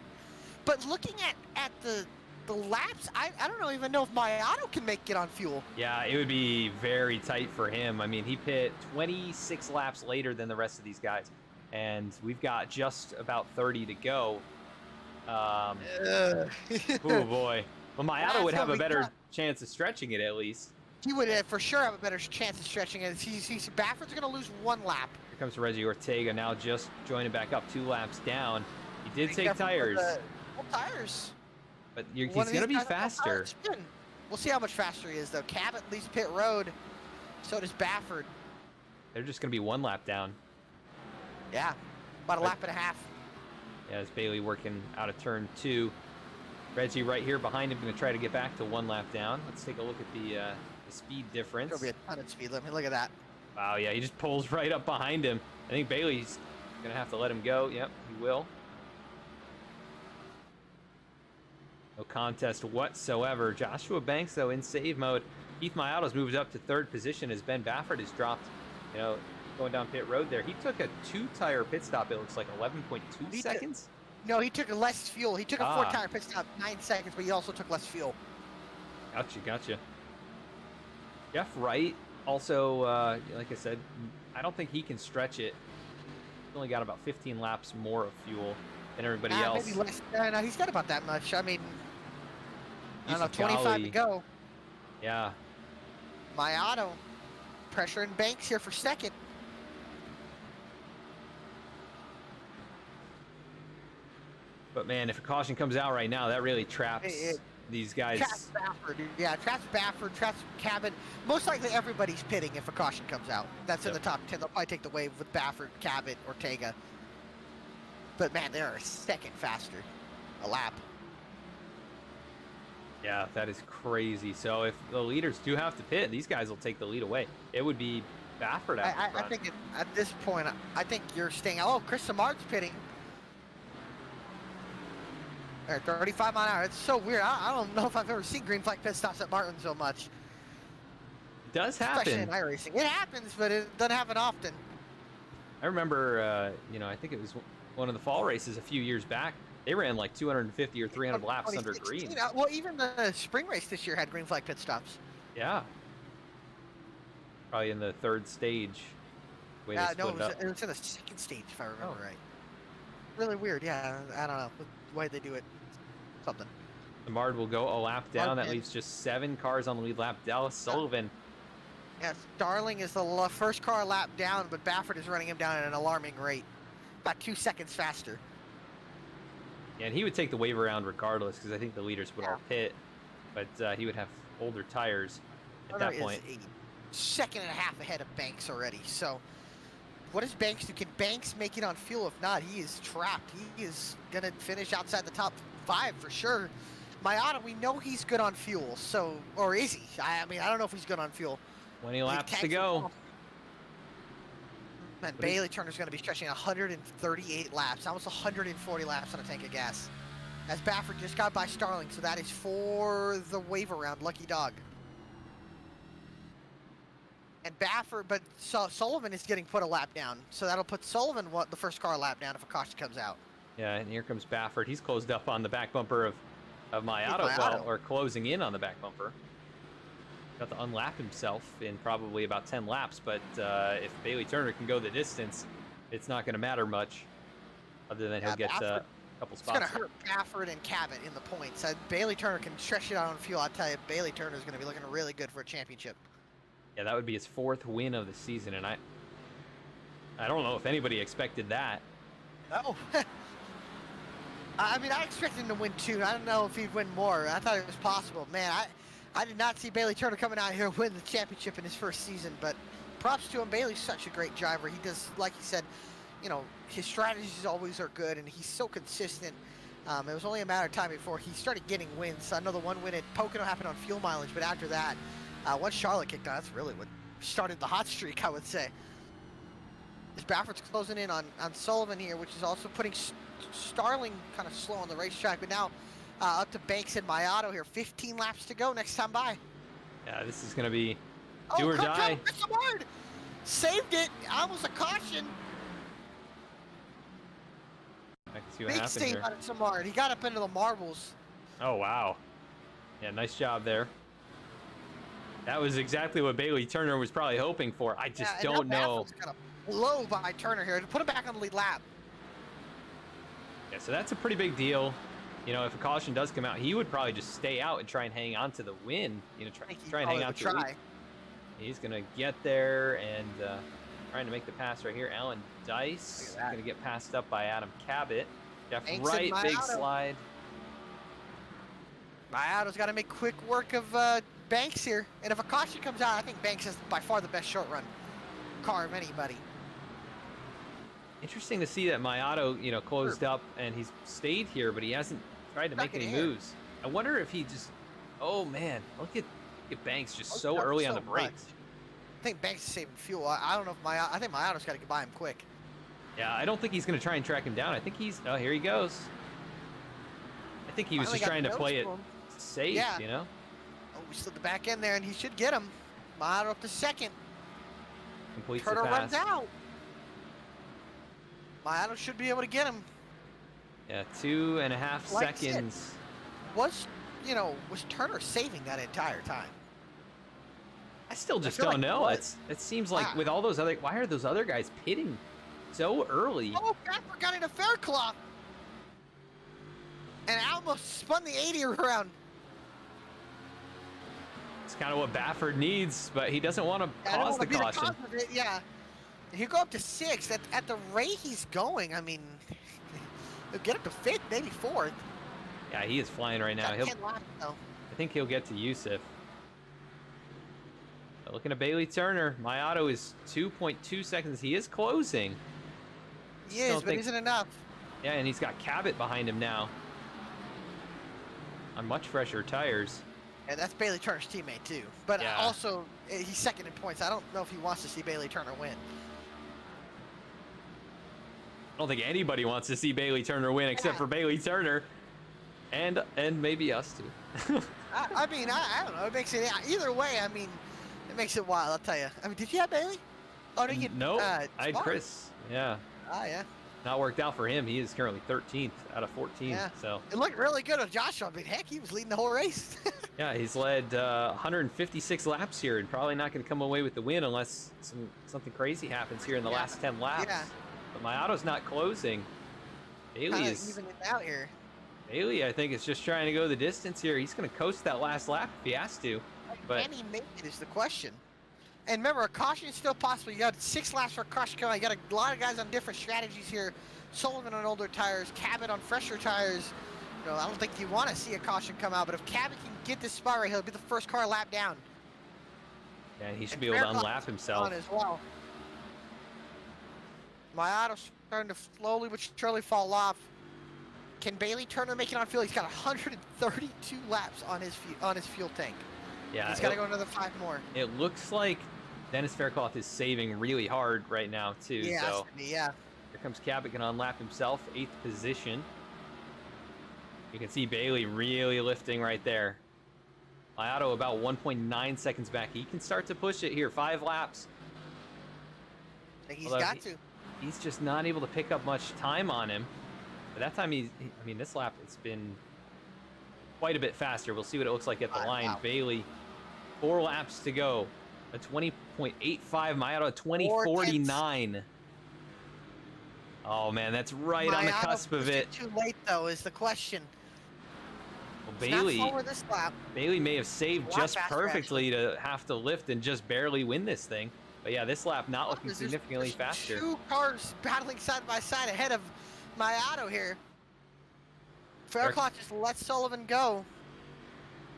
But looking at the laps, I don't even know if Mayato can make it on fuel. Yeah, it would be very tight for him. I mean, he pit 26 laps later than the rest of these guys. And we've got just about 30 to go. Oh, boy. Well, Mayato would have a better chance of stretching it, at least. He would for sure have a better chance of stretching it. Baffert's going to lose 1 lap. Here comes Reggie Ortega now, just joining back up 2 laps down. He did take tires. Tires. But he's going to be faster. We'll see how much faster he is, though. Cabot leaves pit road. So does Baffert. They're just going to be 1 lap down. Yeah, about a lap and a half. Yeah, it's Bailey working out of turn 2. Reggie right here behind him, going to try to get back to 1 lap down. Let's take a look at the speed difference. There'll be a ton of speed limit. Look at that. Wow, yeah, he just pulls right up behind him. I think Bailey's going to have to let him go. Yep, he will. No contest whatsoever. Joshua Banks, though, in save mode. Keith Mayato's moved up to 3rd position as Ben Baffert has dropped, going down pit road there. He took a 2-tire pit stop, it looks like 11.2 seconds. No, he took less fuel. He took a 4-tire pit stop, 9 seconds, but he also took less fuel. Gotcha. Jeff Wright also, like I said, I don't think he can stretch it. He's only got about 15 laps more of fuel than everybody else. Maybe less. No, he's got about that much. I mean, I don't know, Yusuf 25 Ghali. to go. Yeah. Mayato pressuring Banks here for 2nd. But man, if a caution comes out right now, that really traps these guys. Traps Baffert. Yeah, traps Baffert, traps Cabot. Most likely everybody's pitting if a caution comes out. That's in the top 10. They'll probably take the wave with Baffert, Cabot, Ortega. But man, they're a 2nd faster. A lap. Yeah, that is crazy. So if the leaders do have to pit, these guys will take the lead away. It would be Baffert out I think at this point, I think you're staying. Oh, Chris Samard's pitting. All right, 35 mile an hour. It's so weird. I don't know if I've ever seen green flag pit stops at Martin so much. It does happen. Especially in iRacing. It happens, but it doesn't happen often. I remember, I think it was one of the fall races a few years back. They ran like 250 or 300 laps under green. Well, even the spring race this year had green flag pit stops. Yeah. Probably in the 3rd stage. The way they No, split it up. it was in the second stage, if I remember Oh. right. Really weird, yeah. I don't know the way they do it. Something. The Mard will go a lap down. That Martin. leaves just 7 cars on the lead lap. Dallas Sullivan. Yeah, Starling is the first car lap down, but Baffert is running him down at an alarming rate. About 2 seconds faster. Yeah, and he would take the wave around regardless because I think the leaders would all pit. But he would have older tires at that point. Is a second and a half ahead of Banks already. So, what does Banks do? Can Banks make it on fuel? If not, he is trapped. He is going to finish outside the top 5 for sure. Mayada, we know he's good on fuel. So, or is he? I mean, I don't know if he's good on fuel. 20 laps to go. Man, Bailey Turner's going to be stretching 138 laps, almost 140 laps on a tank of gas. As Baffert just got by Starling, so that is for the wave around, lucky dog. And Baffert, but Sullivan is getting put a lap down, so that'll put Sullivan the first car lap down if a caution comes out. Yeah, and here comes Baffert. He's closed up on the back bumper of Mayado, well, or closing in on the back bumper. Got to unlap himself in probably about 10 laps, but if Bailey Turner can go the distance, it's not going to matter much, other than he'll get a couple spots. It's going to hurt Baffert and Cabot in the points. Bailey Turner can stretch it out on fuel. I'll tell you, Bailey Turner is going to be looking really good for a championship. Yeah, that would be his 4th win of the season, and I don't know if anybody expected that. No. I mean, I expected him to win 2. I don't know if he'd win more. I thought it was possible. Man, I did not see Bailey Turner coming out here and win the championship in his first season, but props to him. Bailey's such a great driver. He does, like he said, you know, his strategies always are good, and he's so consistent. It was only a matter of time before he started getting wins. I know the one win at Pocono happened on fuel mileage, but after that, once Charlotte kicked on, that's really what started the hot streak, I would say. As Baffert's closing in on Sullivan here, which is also putting Starling kind of slow on the racetrack, but now up to Banks and Mayado here. 15 laps to go next time by. Yeah, this is going to be do or die. Saved it. Almost a caution. I can see what Big happened save here. out of Samard. He got up into the marbles. Oh, wow. Yeah, nice job there. That was exactly what Bailey Turner was probably hoping for. I just don't know. Kind of low by Turner here to put him back on the lead lap. Yeah, so that's a pretty big deal. You know, if a caution does come out, he would probably just stay out and try and hang on to the win. You know, try and hang on to the lead. He's going to get there and trying to make the pass right here. Alan Dice going to get passed up by Adam Cabot. Jeff Wright, big slide. Mayado's got to make quick work of Banks here. And if a caution comes out, I think Banks is by far the best short run car of anybody. Interesting to see that Mayado, you know, closed up and he's stayed here, but he hasn't tried to make any moves. I wonder if he just, oh man, look at Banks just so early on the brakes. I think Banks is saving fuel. I don't know if I think Mayado's got to get by him quick. Yeah, I don't think he's going to try and track him down. I think he's, oh, here he goes. I think he was just trying to play it safe, you know? Oh, we slid the back end there and he should get him. Mayado up to second. Completes the Turner pass. runs out. Mayado should be able to get him. Yeah, 2.5 seconds. Was Turner saving that entire time? I still just don't know. It seems like with all those other, why are those other guys pitting so early? Oh, Baffer got into Faircloth. And almost spun the 80 around. It's kind of what Baffert needs, but he doesn't want to cause the caution. Yeah. He'll go up to 6th. At the rate he's going, I mean, he'll get up to 5th, maybe 4th. Yeah, he is flying right now. I think he'll get to Yusuf. But looking at Bailey Turner, Mayado is 2.2 seconds. He is closing. He is, but isn't enough. Yeah, and he's got Cabot behind him now on much fresher tires. And that's Bailey Turner's teammate too. But also, he's second in points. I don't know if he wants to see Bailey Turner win. I don't think anybody wants to see Bailey Turner win except for Bailey Turner and maybe us too. I mean, I don't know. It makes it either way. I mean, it makes it wild. I'll tell you. I mean, did you have Bailey? Oh, no, you. No, I had Chris. Yeah. Ah, yeah. Not worked out for him. He is currently 13th out of 14. Yeah. So it looked really good with Joshua. I mean, heck, he was leading the whole race. Yeah, he's led 156 laps here and probably not going to come away with the win unless something crazy happens here in the last 10 laps. Yeah. But my auto's not closing. Bailey Kinda is even it out here. Bailey, I think, is just trying to go the distance here. He's going to coast that last lap if he has to. But Can he make it is the question. And remember, a caution is still possible. You got 6 laps for a caution coming. You got a lot of guys on different strategies here. Sullivan on older tires, Cabot on fresher tires. You know, I don't think you want to see a caution come out, but if Cabot can get this spot right, he'll be the first car lap down. yeah, he should And be able to Faircloth unlap is himself. on as well. My auto's starting to slowly but surely fall off. Can Bailey Turner make it on field? He's got 132 laps on his fuel tank. Yeah, He's got to go another 5 more. it looks like Dennis Faircloth is saving really hard right now too. Yeah, So yeah. here comes Cabot, going to unlap himself, 8th position. You can see Bailey really lifting right there. My auto about 1.9 seconds back. He can start to push it here. 5 laps. I think he's Although got to. He's just not able to pick up much time on him. But that time I mean, this lap, it's been quite a bit faster. We'll see what it looks like at the line. Wow. Bailey, 4 laps to go. A 20.85. My auto, 20.49. Oh, man, that's right on the My auto cusp of pushed it. Too late, though, is the question. Well, It's not Bailey, slower this lap. Bailey may have saved A lot just faster, perfectly to have to lift and just barely win this thing. But yeah, this lap not looking There's significantly faster. 2 cars battling side by side ahead of my auto here. Faircloth just lets Sullivan go.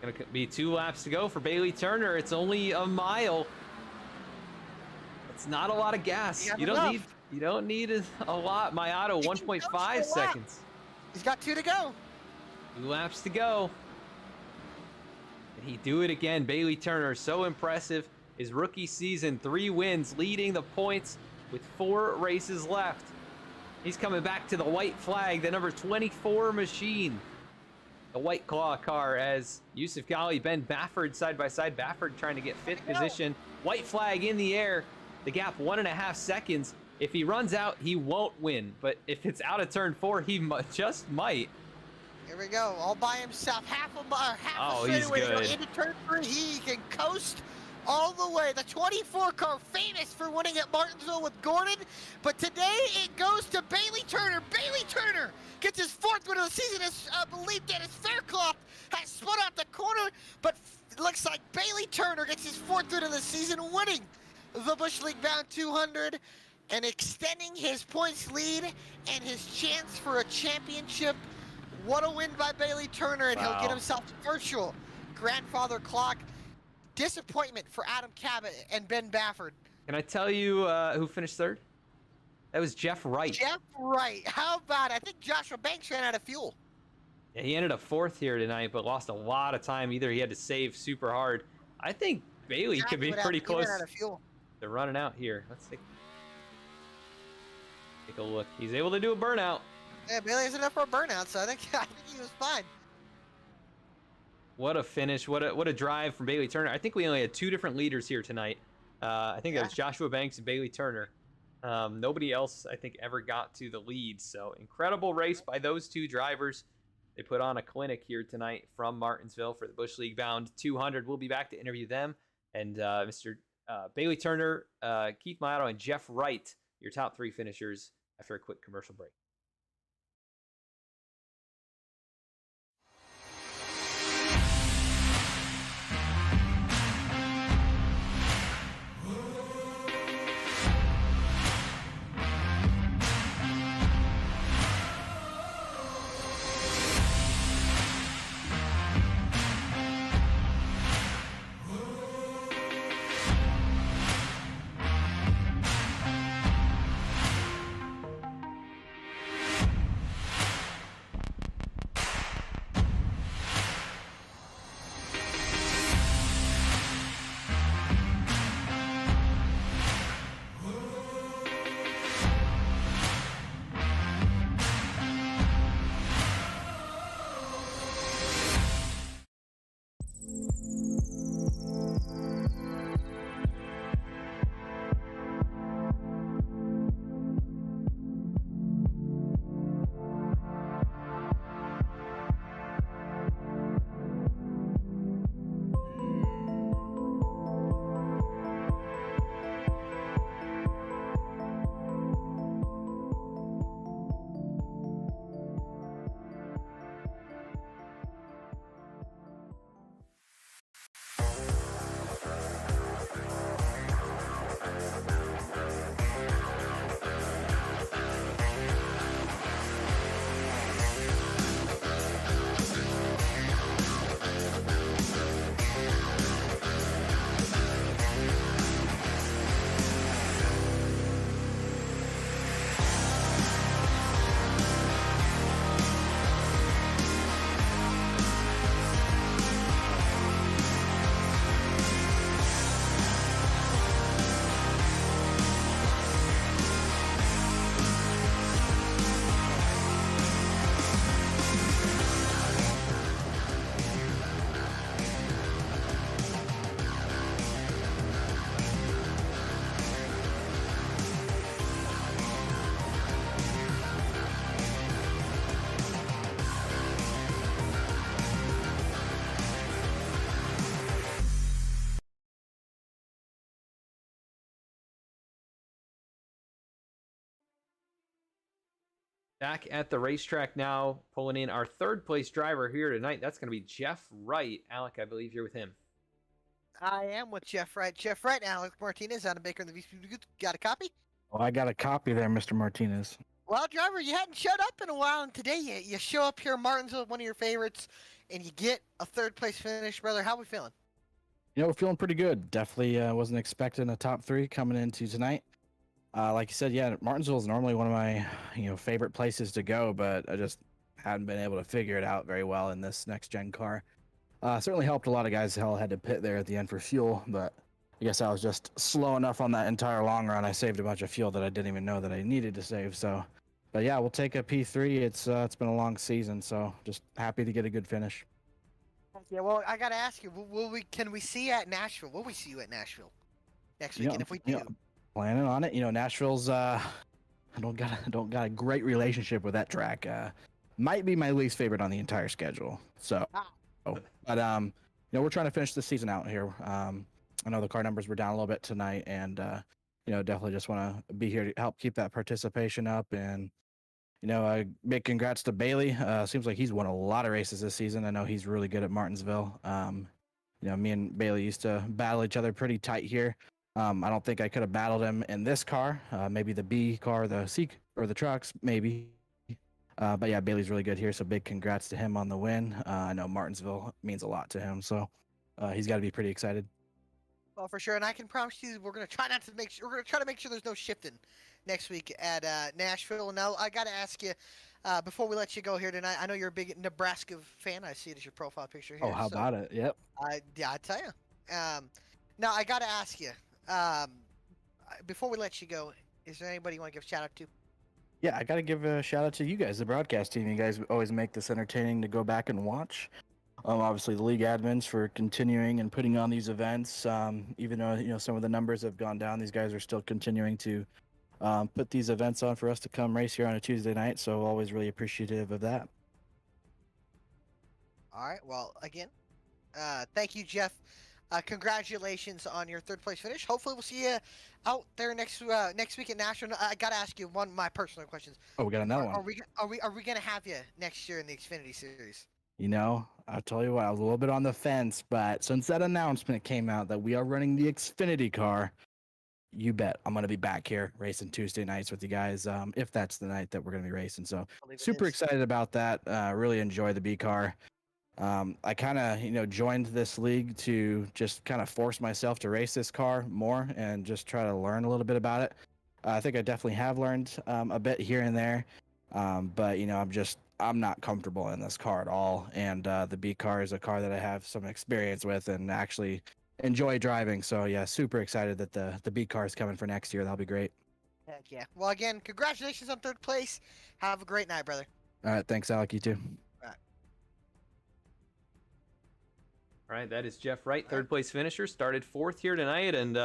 Gonna be 2 laps to go for Bailey Turner. It's only a mile. It's not a lot of gas. You You don't need a lot. My auto, He can go 1.5 for a lap. seconds. He's got 2 to go. 2 laps to go. And he do it again. Bailey Turner, so impressive. His rookie season, 3 wins, leading the points with 4 races left. He's coming back to the white flag, the number 24 machine. The White Claw car as Yusuf Ghali, Ben Bafford side by side. Bafford trying to get 5th position. White flag in the air. The gap 1.5 seconds. If he runs out, he won't win. But if it's out of turn 4, he just might. Here we go, all by himself. Half Oh, a he's straightaway to go good. into turn 3. He can coast all the way. The 24 car, famous for winning at Martinsville with Gordon, but today it goes to Bailey Turner. Bailey Turner gets his 4th win of the season. I believe Dennis Faircloth has spun out the corner, but it looks like Bailey Turner gets his 4th win of the season, winning the Busch League Bound 200 and extending his points lead and his chance for a championship. What a win by Bailey Turner, and he'll Wow. get himself virtual grandfather clock. Disappointment for Adam Cabot and Ben Bafford. Can I tell you who finished 3rd? That was Jeff Wright. Jeff Wright, how about it? I think Joshua Banks ran out of fuel. Yeah, he ended up 4th here tonight, but lost a lot of time. Either he had to save super hard. I think Bailey could be pretty close He ran out of fuel. to running out here. Let's take a look. He's able to do a burnout. Yeah, Bailey has enough for a burnout, so I think he was fine. What a finish. What a drive from Bailey Turner. I think we only had 2 different leaders here tonight. I think that was Joshua Banks and Bailey Turner. Nobody else, I think, ever got to the lead. So incredible race by those 2 drivers. They put on a clinic here tonight from Martinsville for the Busch League Bound 200. We'll be back to interview them. And Mr. Bailey Turner, Keith Mato, and Jeff Wright, your top 3 finishers after a quick commercial break. Back at the racetrack now, pulling in our third place driver here tonight. That's going to be Jeff Wright. Alec, I believe you're with him. I am with Jeff Wright. Jeff Wright and Alex Martinez out of Baker in the VSPEED. Got a copy? Well, I got a copy there, Mr. Martinez. Well, driver, you hadn't showed up in a while, and today you show up here in Martinsville, one of your favorites, and you get a third place finish, brother. How we feeling? You know, we're feeling pretty good. Definitely wasn't expecting a top 3 coming into tonight. Like you said, yeah, Martinsville is normally one of my favorite places to go, but I just hadn't been able to figure it out very well in this next gen car. Certainly helped a lot of guys. Hell, had to pit there at the end for fuel, but I guess I was just slow enough on that entire long run. I saved a bunch of fuel that I didn't even know that I needed to save. So, but yeah, we'll take a P3. It's been a long season, so just happy to get a good finish. Yeah, well, I gotta ask you, can we see you at Nashville? Will we see you at Nashville next weekend? If we do, planning on it. Nashville's I don't got a great relationship with that track. Might be my least favorite on the entire schedule. So, but we're trying to finish the season out here. I know the car numbers were down a little bit tonight, and definitely just want to be here to help keep that participation up. And big congrats to Bailey. Seems like he's won a lot of races this season. I know he's really good at Martinsville. Me and Bailey used to battle each other pretty tight here. I don't think I could have battled him in this car. Maybe the B car, the C, or the trucks, maybe. But yeah, Bailey's really good here, so big congrats to him on the win. I know Martinsville means a lot to him, so he's got to be pretty excited. Well, for sure, and I can promise you, we're gonna try to make sure there's no shifting next week at Nashville. Now, I gotta ask you before we let you go here tonight. I know you're a big Nebraska fan. I see it as your profile picture here. Oh, how about it? Yep. I tell you. Now I gotta ask you. Before we let you go, is there anybody you want to give a shout out to? Yeah, I got to give a shout out to you guys, the broadcast team. You guys always make this entertaining to go back and watch. Obviously, the league admins for continuing and putting on these events. Even though some of the numbers have gone down, these guys are still continuing to put these events on for us to come race here on a Tuesday night. So always really appreciative of that. All right. Well, again, thank you, Jeff. Congratulations on your third place finish. Hopefully, we'll see you out there next week at National. I gotta ask you one of my personal questions. Oh, we got another one. Are we gonna have you next year in the Xfinity Series? I'll tell you what, I was a little bit on the fence, but since that announcement came out that we are running the Xfinity car, you bet I'm gonna be back here racing Tuesday nights with you guys. If that's the night that we're gonna be racing, so super excited about that. Really enjoy the B car. I kind of, joined this league to just kind of force myself to race this car more and just try to learn a little bit about it. I think I definitely have learned a bit here and there, but I'm not comfortable in this car at all. And the B car is a car that I have some experience with and actually enjoy driving. So yeah, super excited that the B car is coming for next year. That'll be great. Heck yeah! Well, again, congratulations on third place. Have a great night, brother. All right, thanks, Alec. You too. All right, that is Jeff Wright, third place finisher. Started fourth here tonight and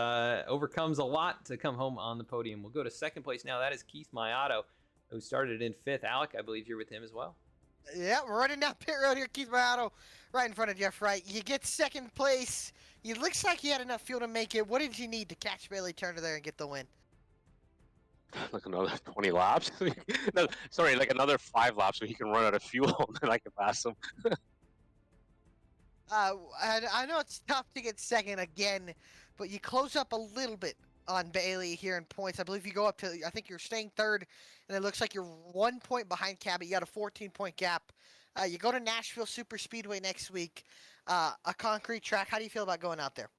overcomes a lot to come home on the podium. We'll go to second place now. That is Keith Mayato, who started in fifth. Alec, I believe you're with him as well. Yeah, we're running down pit road here. Keith Mayato right in front of Jeff Wright. You get second place. It looks like you had enough fuel to make it. What did you need to catch Bailey Turner there and get the win? Like another 20 laps? No, sorry, like another 5 laps so he can run out of fuel and then I can pass him. I know it's tough to get second again, but you close up a little bit on Bailey here in points. I believe you go up to, I think you're staying third, and it looks like you're 1 point behind Cabot. You got a 14-point gap. You go to Nashville Super Speedway next week, a concrete track. How do you feel about going out there?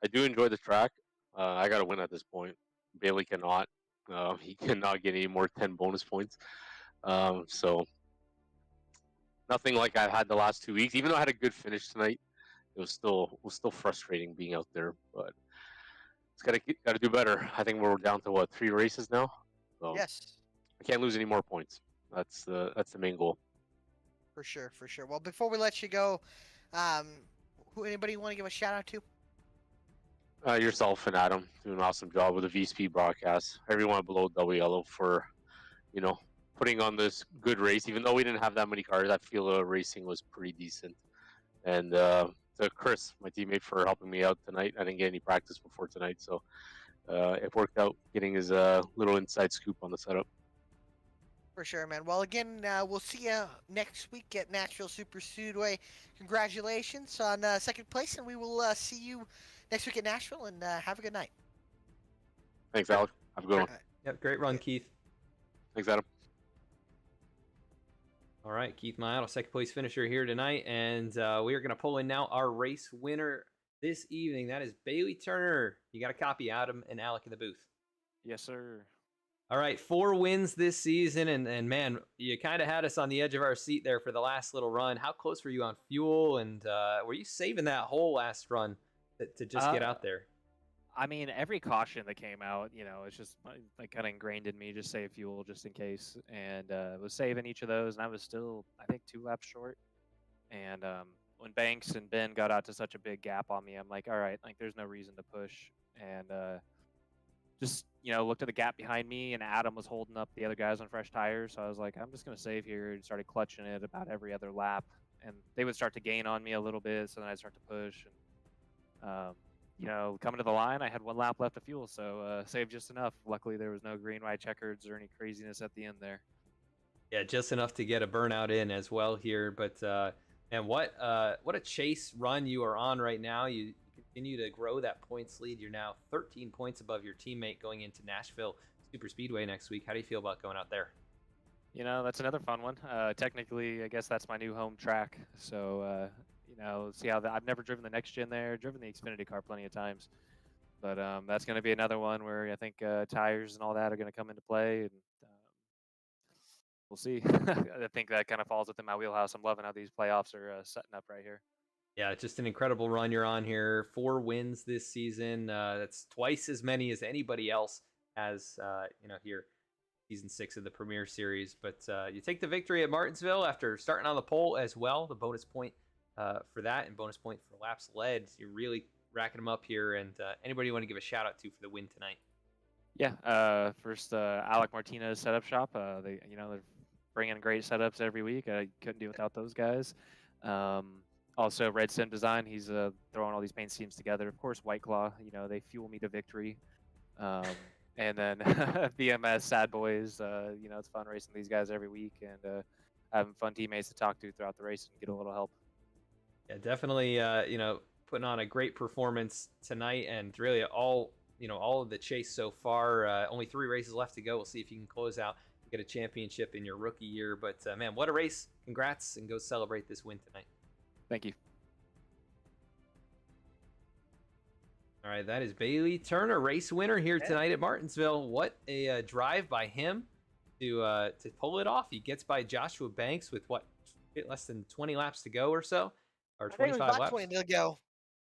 I do enjoy the track. I got to win at this point. Bailey cannot. He cannot get any more 10 bonus points. So nothing like I've had the last 2 weeks. Even though I had a good finish tonight, it was still frustrating being out there. But it's got to do better. I think we're down to 3 races now. So yes. I can't lose any more points. That's the main goal. For sure, for sure. Well, before we let you go, anybody you want to give a shout out to? Yourself and Adam doing an awesome job with the VSPEED broadcast. Everyone below Double Yellow for, putting on this good race. Even though we didn't have that many cars, I feel the racing was pretty decent. And to Chris, my teammate, for helping me out tonight. I didn't get any practice before tonight, so it worked out getting his little inside scoop on the setup. For sure, man. Well, again, we'll see you next week at Nashville Super Speedway. Congratulations on second place, and we will see you next week at Nashville. And have a good night. Thanks, Alex. Have a good one. Yep, great run, Keith. Thanks, Adam. All right, Keith Mayato, second place finisher here tonight, and we are going to pull in now our race winner this evening. That is Bailey Turner. You got a copy, Adam and Alec in the booth. Yes, sir. All right, 4 wins this season, and man, you kind of had us on the edge of our seat there for the last little run. How close were you on fuel, and were you saving that whole last run to just get out there? I mean, every caution that came out, it's just like kind of ingrained in me, just save fuel just in case. And was saving each of those, and I was still, I think, 2 laps short. And when Banks and Ben got out to such a big gap on me, I'm like, all right, like there's no reason to push. And just, looked at the gap behind me, and Adam was holding up the other guys on fresh tires. So I was like, I'm just going to save here, and started clutching it about every other lap. And they would start to gain on me a little bit, so then I'd start to push. And, coming to the line, I had 1 lap left of fuel, so saved just enough. Luckily, there was no green, white checkers or any craziness at the end there. Yeah, just enough to get a burnout in as well here. But and what a chase run you are on right now. You continue to grow that points lead. You're now 13 points above your teammate going into Nashville Super Speedway next week. How do you feel about going out there? That's another fun one. Technically, I guess that's my new home track. So, see how I've never driven the next gen there. Driven the Xfinity car plenty of times, but that's going to be another one where I think tires and all that are going to come into play, and we'll see. I think that kind of falls within my wheelhouse. I'm loving how these playoffs are setting up right here. Yeah, just an incredible run you're on here. 4 wins this season. That's twice as many as anybody else has, here, season 6 of the Premier Series. But you take the victory at Martinsville after starting on the pole as well. The bonus point for that and bonus point for laps led. You're really racking them up here. And anybody you want to give a shout out to for the win tonight? Yeah, first Alec Martinez setup shop. They're bringing great setups every week. I couldn't do without those guys. Also, Red Sim Design. He's throwing all these paint schemes together. Of course, White Claw. They fuel me to victory. And then BMS Sad Boys. It's fun racing these guys every week and having fun teammates to talk to throughout the race and get a little help. Yeah, definitely. Putting on a great performance tonight, and really all of the chase so far. Only 3 races left to go. We'll see if you can close out and get a championship in your rookie year. But man, what a race! Congrats, and go celebrate this win tonight. Thank you. All right, that is Bailey Turner, race winner here tonight at Martinsville. What a drive by him to pull it off. He gets by Joshua Banks with less than 20 laps to go or so, or 25 laps. 20 to go.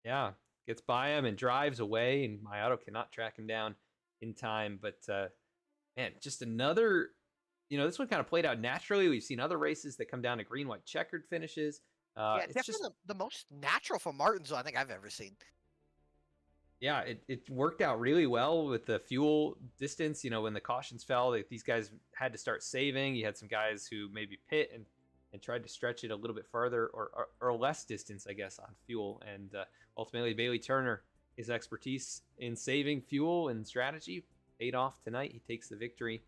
Yeah, gets by him and drives away, and Mayato cannot track him down in time. But man, just another. This one kind of played out naturally. We've seen other races that come down to green, white, checkered finishes. It's definitely the most natural for Martinsville I think I've ever seen. Yeah, it worked out really well with the fuel distance. When the cautions fell, these guys had to start saving. You had some guys who maybe pit and tried to stretch it a little bit farther or less distance, I guess, on fuel. And ultimately, Bailey Turner, his expertise in saving fuel and strategy paid off tonight. He takes the victory.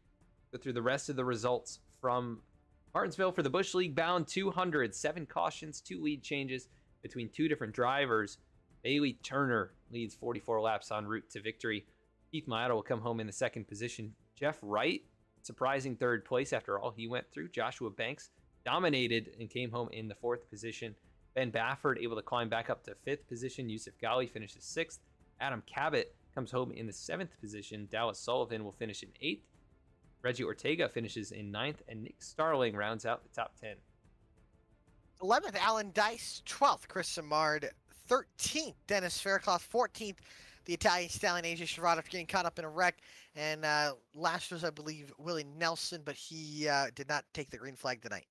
Go through the rest of the results from Martinsville for the Busch League bound 200, 7 cautions, 2 lead changes between 2 different drivers. Bailey Turner leads 44 laps en route to victory. Keith Mayato will come home in the 2nd position. Jeff Wright, surprising 3rd place after all he went through. Joshua Banks dominated and came home in the 4th position. Ben Bafford able to climb back up to 5th position. Yusuf Ghali finishes 6th. Adam Cabot comes home in the 7th position. Dallas Sullivan will finish in 8th. Reggie Ortega finishes in 9th, and Nick Starling rounds out the top 10. 11th, Alan Dice. 12th, Chris Samard. 13th, Dennis Faircloth. 14th, the Italian stallion AJ Sherrod after getting caught up in a wreck. And last was, I believe, Willie Nelson, but he did not take the green flag tonight.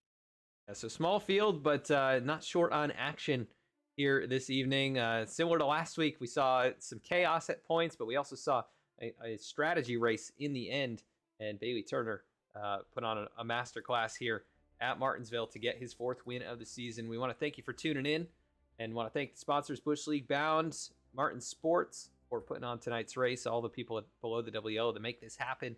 Yeah, so small field, but not short on action here this evening. Similar to last week, we saw some chaos at points, but we also saw a strategy race in the end. And Bailey Turner put on a masterclass here at Martinsville to get his 4th win of the season. We want to thank you for tuning in and want to thank the sponsors, Busch League Bound, Martin Sports, for putting on tonight's race, all the people below the WL to make this happen.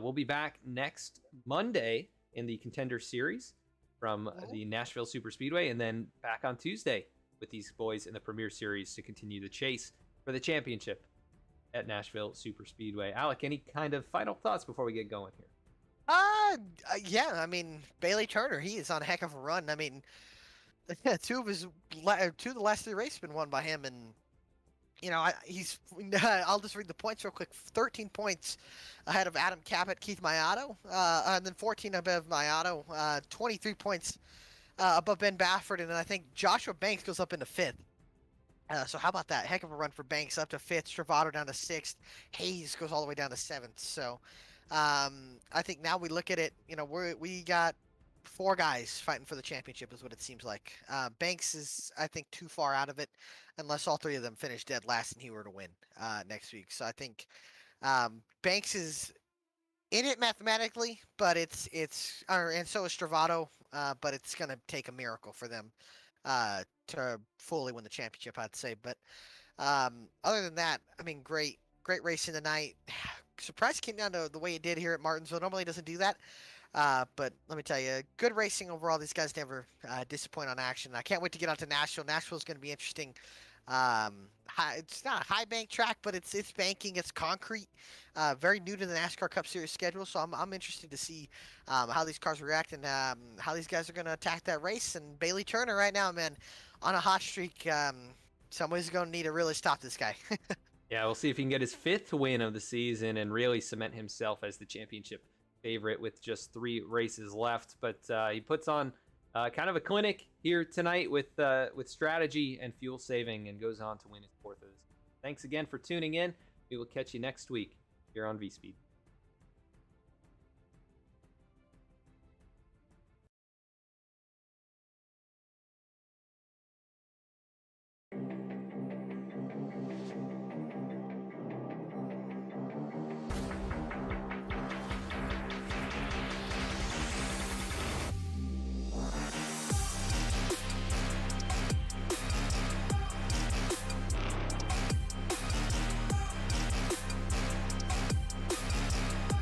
We'll be back next Monday in the Contender Series from the Nashville Super Speedway, and then back on Tuesday with these boys in the Premier Series to continue the chase for the championship at Nashville Super Speedway. Alec, any kind of final thoughts before we get going here? Yeah, I mean, Bailey Turner, he is on a heck of a run. I mean, two of the last 3 races have been won by him, and you know, he's. I'll just read the points real quick. 13 points ahead of Adam Cabot, Keith Mayato, and then 14 above Mayato. 23 points above Ben Baffert, and then I think Joshua Banks goes up into 5th. So how about that? Heck of a run for Banks, up to 5th. Stravato down to 6th. Hayes goes all the way down to 7th. So I think now we look at it. You know, we got 4 guys fighting for the championship is what it seems like. Banks is, I think, too far out of it unless all 3 of them finish dead last and he were to win next week. So I think Banks is in it mathematically, but and so is Stravato, but it's going to take a miracle for them to fully win the championship, I'd say. But other than that, I mean, great racing tonight. Surprised it came down to the way it did here at Martinsville. Normally it doesn't do that. But let me tell you, good racing overall. These guys never disappoint on action. I can't wait to get out to Nashville. Nashville's going to be interesting. It's not a high bank track, but it's banking. It's concrete. Very new to the NASCAR Cup Series schedule, so I'm interested to see how these cars react and how these guys are going to attack that race. And Bailey Turner right now, man, on a hot streak. Somebody's going to need to really stop this guy. Yeah, we'll see if he can get his 5th win of the season and really cement himself as the championship favorite with just 3 races left. But he puts on kind of a clinic here tonight with strategy and fuel saving, and goes on to win his 4th of this. Thanks again for tuning in. We will catch you next week here on VSPEED.